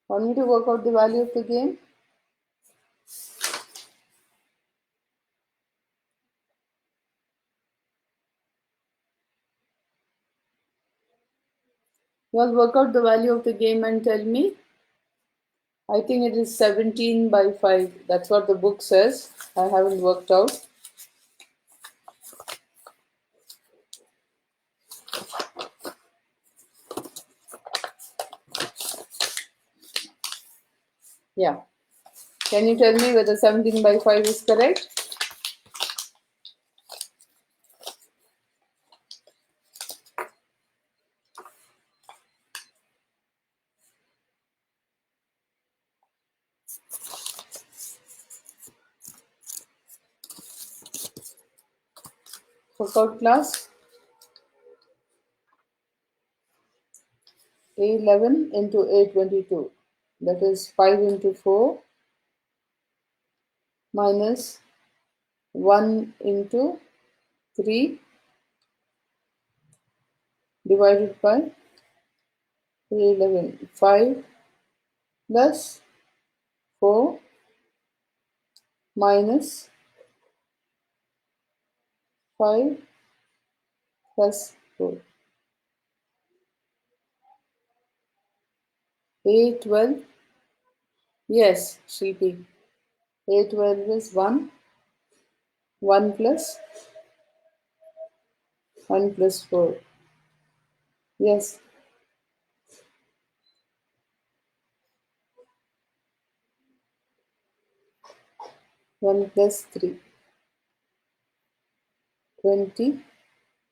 Want me to work out the value of the game? You all work out the value of the game and tell me. I think it is 17 by 5. That's what the book says. I haven't worked out. Yeah. Can you tell me whether 17 by 5 is correct? Work out, class. A11 into A22. That is 5 into 4 minus 1 into 3 divided by A11. 5 plus 4 minus 5 plus 4. A12, yes, Shilpi. A12 is 1, 1 plus 1 plus 4. Yes, 1 plus 3. 20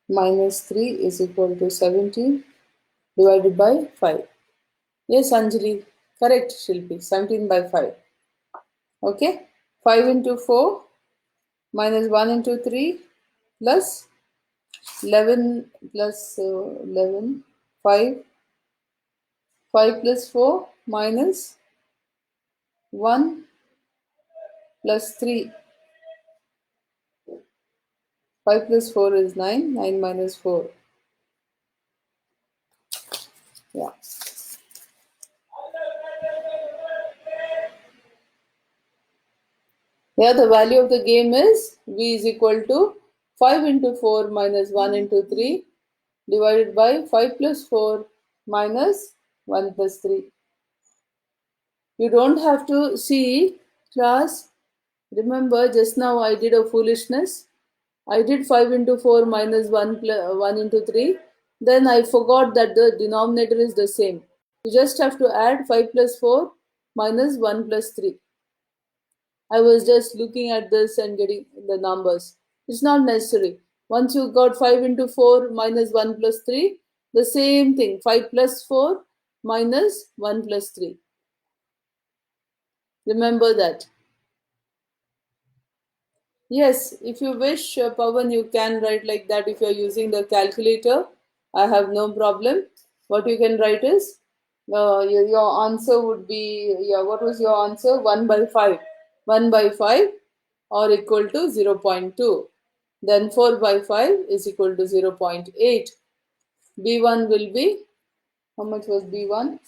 minus 3 is equal to 17 divided by 5. Yes, Anjali, correct, Shilpi, 17 by 5. Okay, 5 into 4 minus 1 into 3 plus 11 plus 11, 5, 5 plus 4 minus 1 plus 3. 5 plus 4 is 9, 9 minus 4. Yeah. Here the value of the game is V is equal to 5 into 4 minus 1 into 3 divided by 5 plus 4 minus 1 plus 3. You don't have to see class. Remember, just now I did a foolishness. I did 5 into 4 minus 1 into 3. Then I forgot that the denominator is the same. You just have to add 5 plus 4 minus 1 plus 3. I was just looking at this and getting the numbers. It's not necessary. Once you got 5 into 4 minus 1 plus 3, the same thing, 5 plus 4 minus 1 plus 3. Remember that. Yes, if you wish, Pawan, you can write like that if you are using the calculator. I have no problem. What you can write is your answer would be, yeah, what was your answer? 1 by 5. 1 by 5 or equal to 0.2. Then 4 by 5 is equal to 0.8. B1 will be, how much was B1?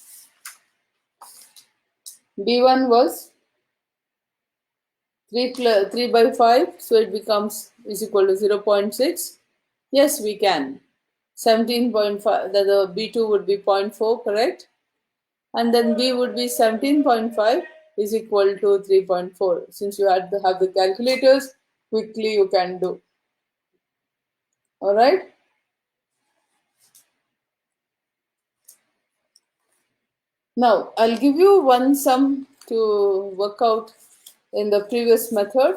B1 was 3 by 5, so it becomes is equal to 0.6. Yes, we can. 17.5, the B2 would be 0.4, correct? And then B would be 17.5 is equal to 3.4. Since you have the calculators, quickly you can do. All right? Now, I'll give you one sum to work out in the previous method.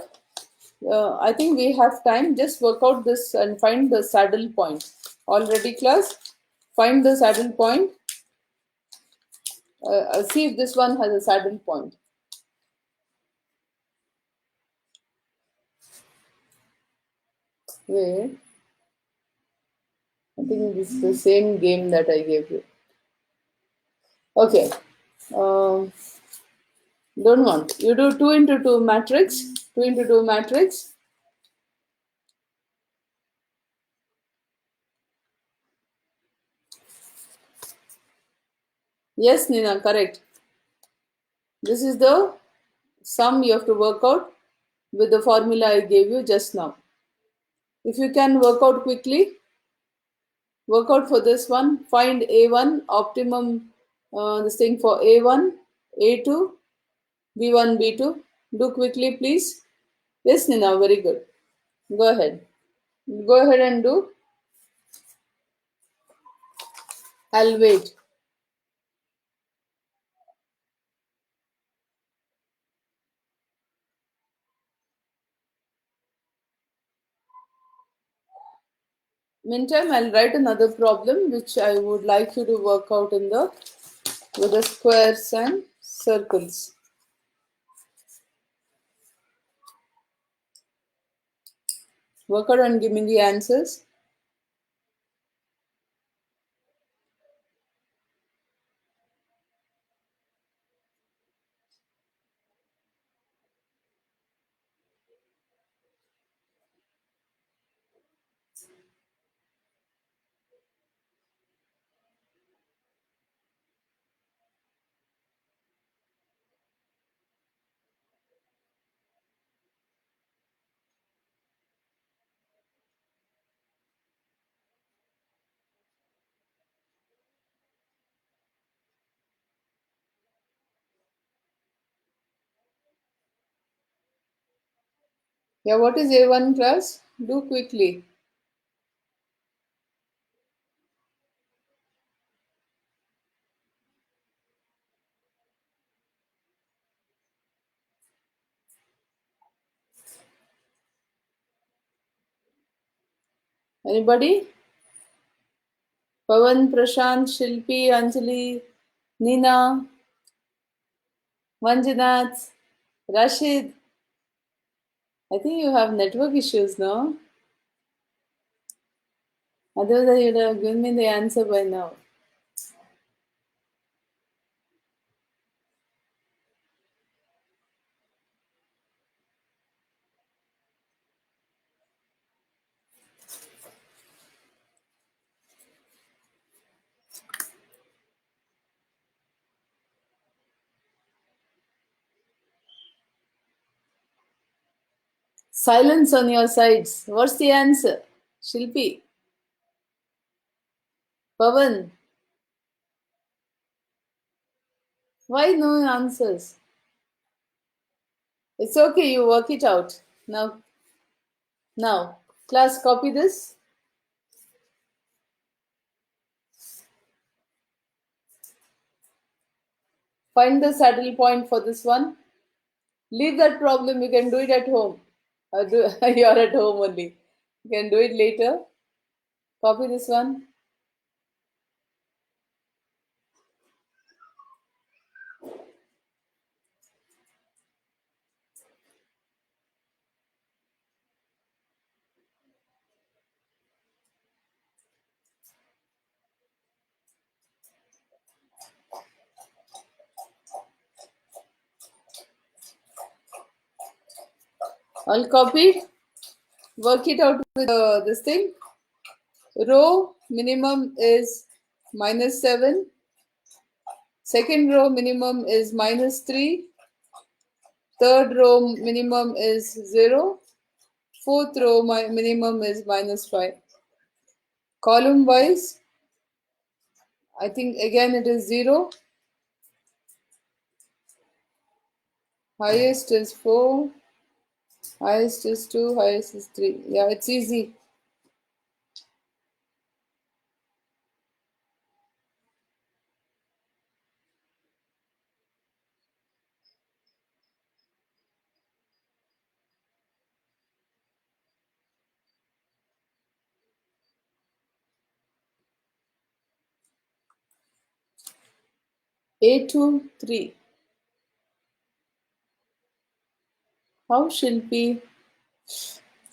I think we have time. Just work out this and find the saddle point. All ready, class? Find the saddle point. See if this one has a saddle point. Wait. I think this is the same game that I gave you. Okay. Um, don't want. You do 2 into 2 matrix. 2 into 2 matrix. Yes, Nina, correct. This is the sum you have to work out with the formula I gave you just now. If you can work out quickly, work out for this one. Find A1, optimum, this thing for A1, A2, B1, B2. Do quickly, please. Yes, Nina, very good. Go ahead. Go ahead and do. I'll wait. Meantime, I'll write another problem which I would like you to work out in the with the squares and circles. Work out and give me the answers. Yeah, what is A1 class? Do quickly. Anybody? Pavan, Prashant, Shilpi, Anjali, Nina, Manjunath, Rashid. I think you have network issues now. Otherwise, you would have given me the answer by now. Silence on your sides. What's the answer? Shilpi, Pavan, why no answers? It's okay, you work it out. Now, class, copy this. Find the saddle point for this one. Leave that problem, you can do it at home. You're at home only. You can do it later. Copy this one. All copied. Work it out with this thing. Row minimum is -7. Second row minimum is -3. Third row minimum is 0. Fourth row minimum is -5. Column wise, I think again it is 0. Highest is 4. Highest is 2. Highest is 3. Yeah, it's easy. A2, 3. How Shilpi?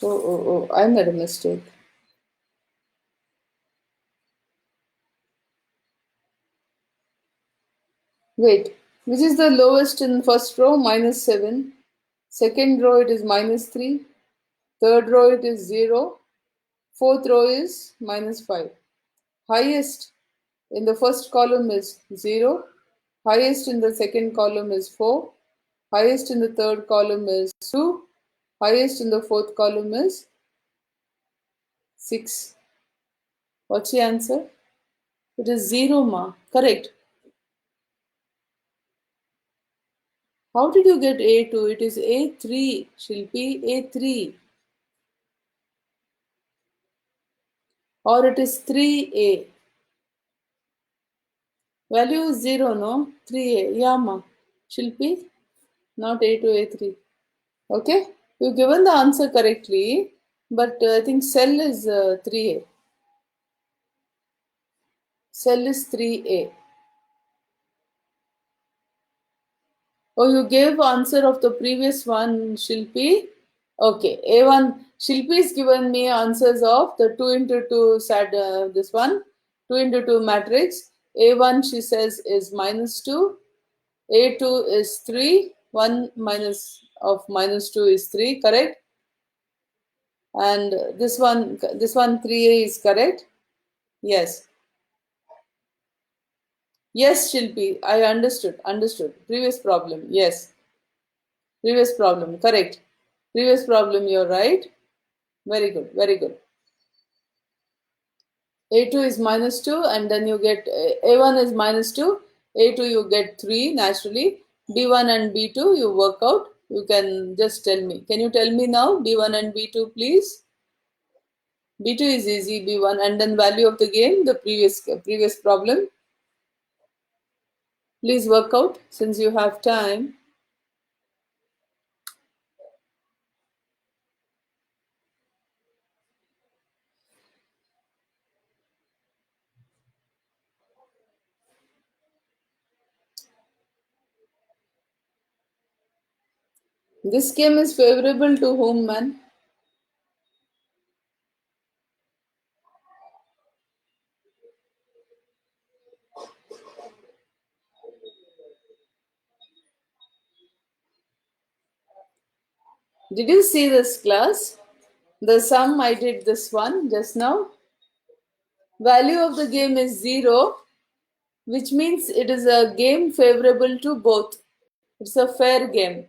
Oh, I made a mistake. Wait, which is the lowest in first row? -7. Second row it is -3. Third row it is 0. Fourth row is -5. Highest in the first column is 0. Highest in the second column is 4. Highest in the third column is 2. Highest in the fourth column is 6. What's the answer? It is 0, ma. Correct. How did you get A2? It is A3, Shilpi, A3. Or it is 3A. Value is 0, no? 3A. Yeah, ma. Shilpi, not A2, A3. Okay? You've given the answer correctly, but I think cell is 3A. Cell is 3A. Oh, you gave answer of the previous one, Shilpi. Okay, A1. Shilpi is given me answers of the 2 into 2 this one, 2 into 2 matrix. A1 she says is -2. A2 is 3. 1 minus of -2 is 3, correct? And this one 3A is correct. Yes. Yes, Shilpi, I understood. Previous problem, yes. Previous problem, correct. Previous problem, you're right. Very good, very good. A2 is -2, and then you get A1 is -2, A2 you get 3 naturally. B1 and B2 you work out. You can just tell me. Can you tell me now B1 and B2, please? B2 is easy, B1, and then value of the game, the previous problem. Please work out since you have time. This game is favorable to whom, man? Did you see this class? The sum I did this one just now. Value of the game is 0, which means it is a game favorable to both. It's a fair game.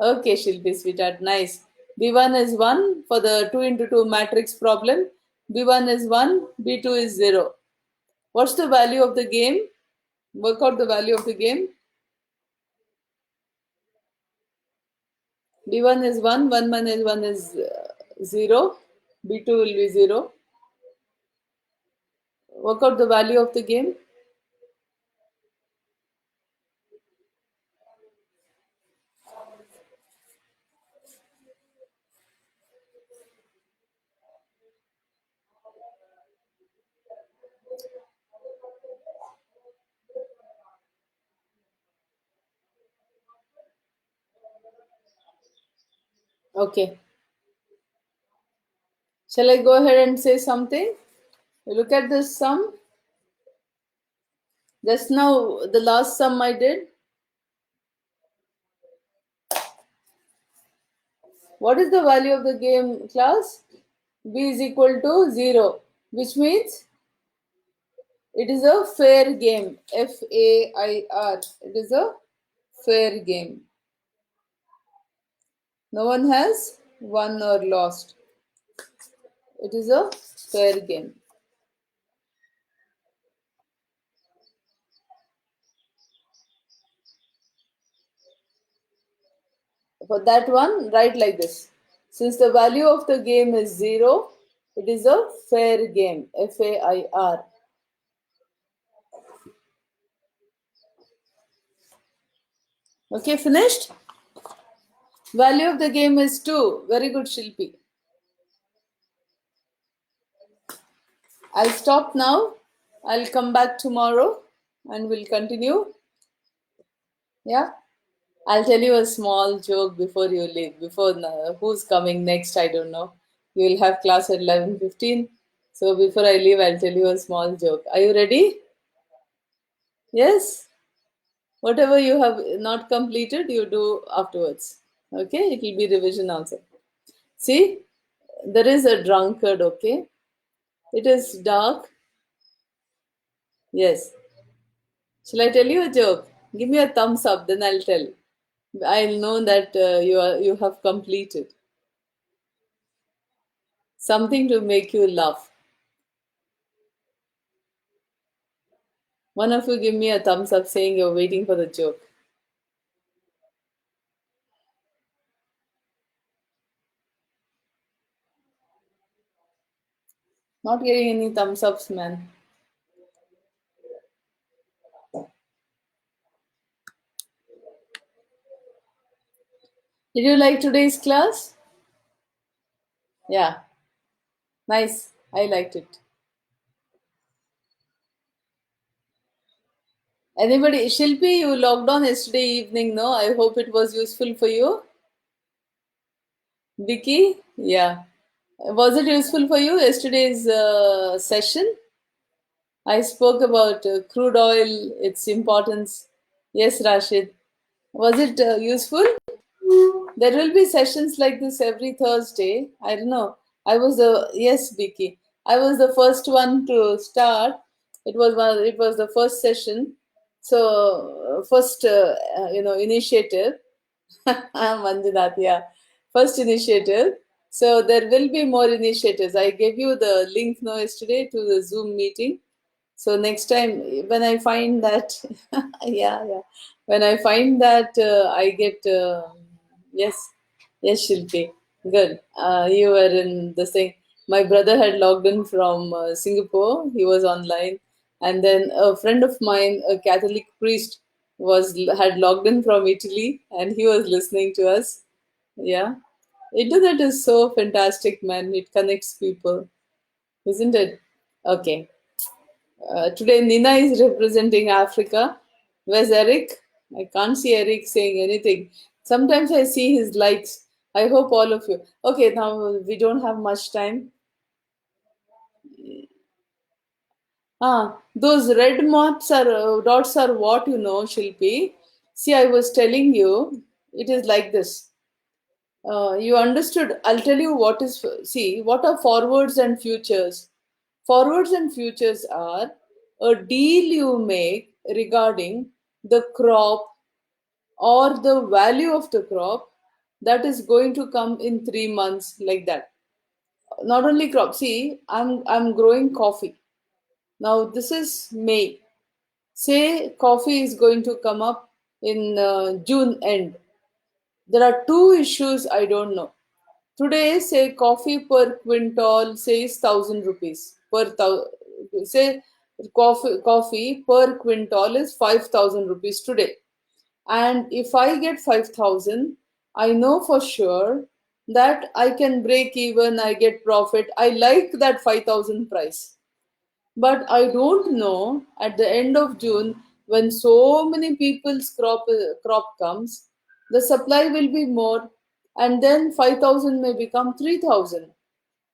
Okay, Shilpi, sweetheart, nice. B1 is 1 for the 2 into 2 matrix problem. B1 is 1, B2 is 0. What's the value of the game? Work out the value of the game. B1 is 1, 1 minus 1 is 0. B2 will be 0. Work out the value of the game. Okay. Shall I go ahead and say something? Look at this sum. Just now, the last sum I did. What is the value of the game, class? B is equal to 0, which means it is a fair game. Fair. It is a fair game. No one has won or lost. It is a fair game. For that one, write like this. Since the value of the game is 0, it is a fair game. Fair. Okay, finished? Value of the game is 2. Very good, Shilpi. I'll stop now. I'll come back tomorrow and we'll continue. Yeah? I'll tell you a small joke before you leave. Before who's coming next, I don't know. You will have class at 11:15. So before I leave, I'll tell you a small joke. Are you ready? Yes? Whatever you have not completed, you do afterwards. Okay? It will be revision also. See, there is a drunkard, okay? It is dark. Yes. Shall I tell you a joke? Give me a thumbs up, then I'll tell. I'll know that you have completed. Something to make you laugh. One of you give me a thumbs up saying you're waiting for the joke. Not getting any thumbs ups, man. Did you like today's class? Yeah, nice. I liked it. Anybody? Shilpi, you logged on yesterday evening, no? I hope it was useful for you. Vicky? Yeah. Was it useful for you yesterday's session? I spoke about crude oil, its importance. Yes, Rashid. Was it useful? There will be sessions like this every Thursday. I don't know. I was the yes, Vicky. I was the first one to start. It was the first session. So first initiative. Manjunath, yeah. First initiative. So there will be more initiatives. I gave you the link now yesterday to the Zoom meeting. So next time when I find that, yeah, when I find that I get yes, yes, Shilpi, good. You were in the thing. My brother had logged in from Singapore. He was online, and then a friend of mine, a Catholic priest, had logged in from Italy, and he was listening to us. Yeah, internet is so fantastic, man. It connects people, isn't it? Okay. Today, Nina is representing Africa. Where's Eric? I can't see Eric saying anything. Sometimes I see his likes. I hope all of you. Okay, now we don't have much time. Those red mots are dots are what you know, Shilpi. See, I was telling you, it is like this. You understood. I'll tell you what is. See, what are forwards and futures? Forwards and futures are a deal you make regarding the crop or the value of the crop that is going to come in 3 months, like that. Not only crop. See, I'm growing coffee. Now this is May. Say coffee is going to come up in June end. There are two issues I don't know. Today, say coffee per quintal says 1,000 rupees say coffee per quintal is 5,000 rupees today. And if I get 5,000, I know for sure that I can break even, I get profit. I like that 5,000 price. But I don't know at the end of June, when so many people's crop comes, the supply will be more, and then 5,000 may become 3,000.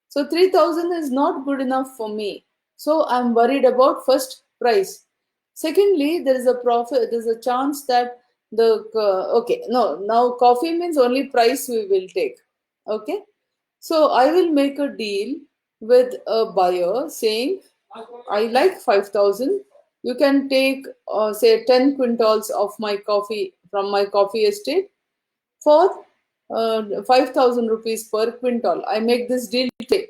So 3,000 is not good enough for me. So I'm worried about first price. Secondly, there is a profit. There's a chance that okay, no, now coffee means only price we will take. Okay, so I will make a deal with a buyer saying, I like 5,000. You can take, say, 10 quintals of my coffee from my coffee estate for 5,000 rupees per quintal. I make this deal today.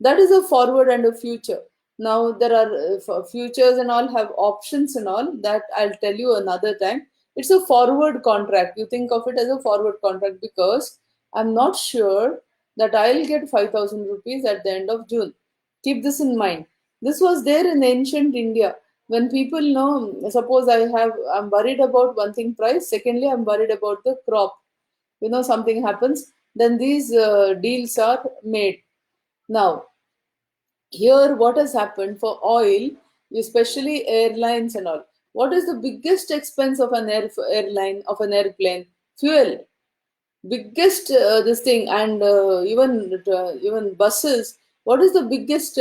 That is a forward and a future. Now, there are futures and all have options and all that I'll tell you another time. It's a forward contract. You think of it as a forward contract because I'm not sure that I'll get 5,000 rupees at the end of June. Keep this in mind. This was there in ancient India. When people know, suppose I'm worried about one thing price, secondly, I'm worried about the crop. Something happens, then these deals are made. Now, here what has happened for oil, especially airlines and all, what is the biggest expense of an airline, of an airplane? Fuel. Biggest this thing. And even buses, what is the biggest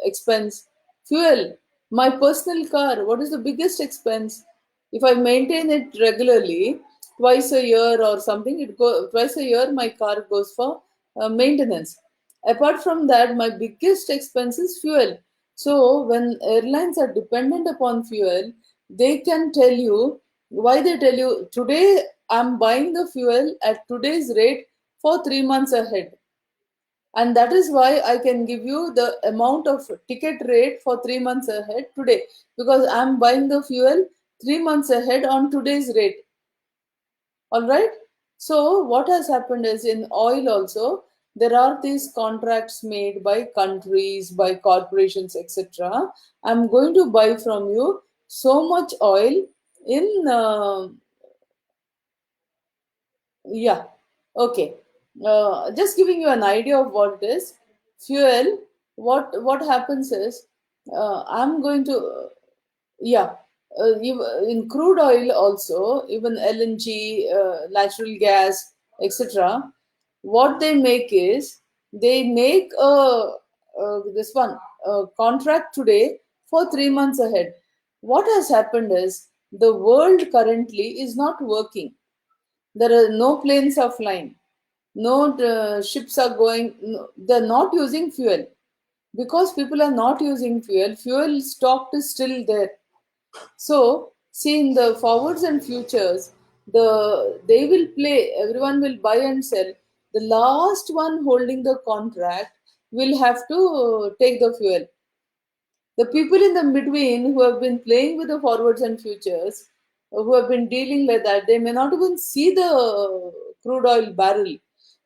expense? Fuel. My personal car, what is the biggest expense? If I maintain it regularly, twice a year or something, twice a year my car goes for maintenance. Apart from that, my biggest expense is fuel. So when airlines are dependent upon fuel, they can tell you, why they tell you, today I'm buying the fuel at today's rate for 3 months ahead. And that is why I can give you the amount of ticket rate for 3 months ahead today, because I'm buying the fuel 3 months ahead on today's rate. All right. So what has happened is, in oil also, there are these contracts made by countries, by corporations, etc. I'm going to buy from you so much oil in yeah. Okay. Just giving you an idea of what it is. Fuel. What happens is, I'm going to yeah. In crude oil also, even LNG, natural gas, etc. What they make is, they make this one contract today for 3 months ahead. What has happened is, the world currently is not working. There are no planes are flying, no ships are going. No, they're not using fuel. Because people are not using fuel, fuel stock is still there. So, see, in the forwards and futures, they will play. Everyone will buy and sell. The last one holding the contract will have to take the fuel. The people in the between who have been playing with the forwards and futures, who have been dealing like that, they may not even see the crude oil barrel,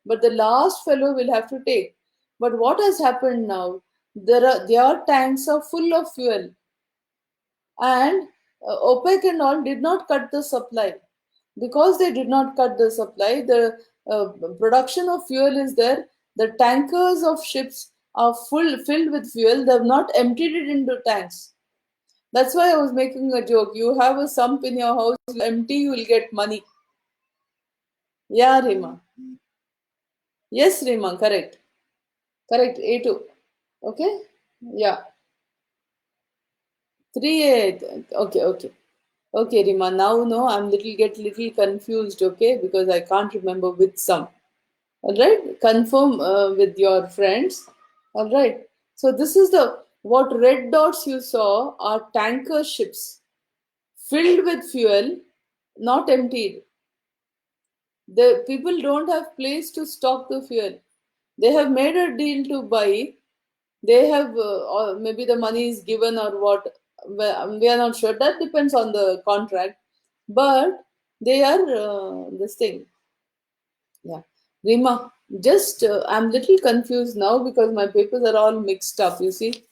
but the last fellow will have to take. But what has happened now? Their tanks are full of fuel, and OPEC and all did not cut the supply. Because they did not cut the supply, the production of fuel is there. The tankers of ships are filled with fuel. They have not emptied it into tanks. That's why I was making a joke. You have a sump in your house, you empty, you will get money. Yeah, Rima. Yes, Rima, correct. Correct, A2. Okay? Yeah. 3 8. Okay, okay. Okay, Rima. Now no, I'm little confused, okay, because I can't remember which sum. All right, confirm with your friends. All right. So this is the what red dots you saw are tanker ships filled with fuel, not emptied. The people don't have place to stock the fuel. They have made a deal to buy. They have, or maybe the money is given or what. We are not sure. That depends on the contract. But they are this thing. Yeah. Rima, just I'm little confused now because my papers are all mixed up, you see.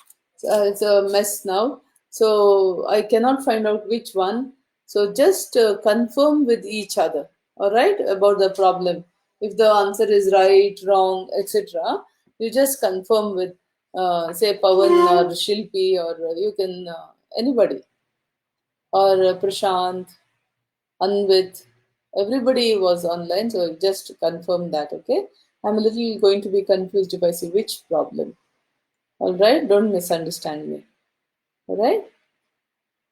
It's a mess now. So I cannot find out which one. So just confirm with each other, all right, about the problem. If the answer is right, wrong, etc., you just confirm with, say, Pawan or Shilpi, or you can, anybody, or Prashant, Anvit, everybody was online, so just confirm that, okay? I'm a little going to be confused if I see which problem. All right, don't misunderstand me. All right,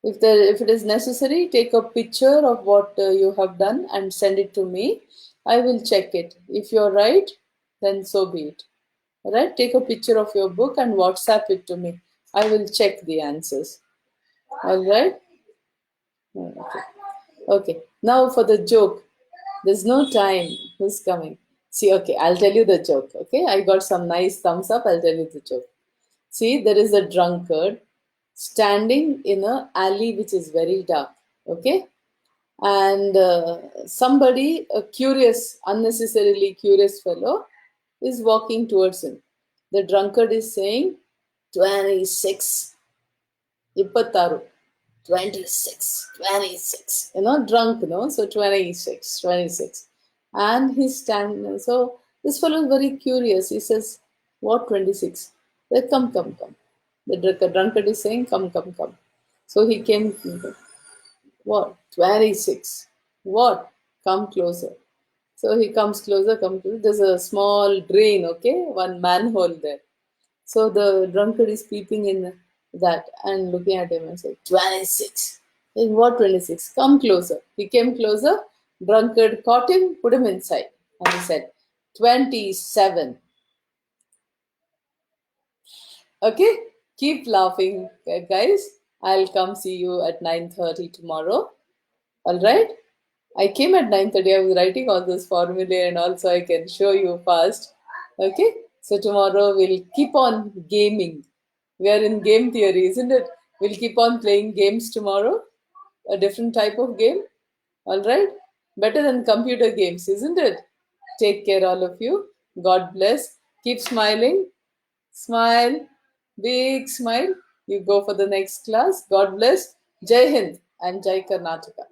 if it is necessary, take a picture of what you have done and send it to me. I will check it. If you're right, then so be it. All right, take a picture of your book and WhatsApp it to me. I will check the answers. All right. Okay. Okay, now for the joke. There's no time. Who's coming? See, okay, I'll tell you the joke. Okay, I got some nice thumbs up. I'll tell you the joke. See, there is a drunkard standing in a alley which is very dark. Okay, and somebody, a curious, unnecessarily curious fellow, is walking towards him. The drunkard is saying, 26, Ippataru. 26, 26, drunk, so 26, 26. And he's standing, so this fellow is very curious. He says, what 26? They come, come, come. The drunkard is saying, come, come, come. So he came, what? 26. What? Come closer. So he comes closer, come closer. There's a small drain, okay? One manhole there. So the drunkard is peeping in that and looking at him and said, 26. In what 26? Come closer. He came closer. Drunkard caught him, put him inside. And he said, 27. Okay? Keep laughing, guys. I'll come see you at 9:30 tomorrow. All right? I came at 9:30. I was writing all those formulae and also I can show you fast. Okay? So tomorrow we'll keep on gaming. We are in game theory, isn't it? We'll keep on playing games tomorrow. A different type of game. All right? Better than computer games, isn't it? Take care, all of you. God bless. Keep smiling. Smile. Big smile. You go for the next class. God bless. Jai Hind and Jai Karnataka.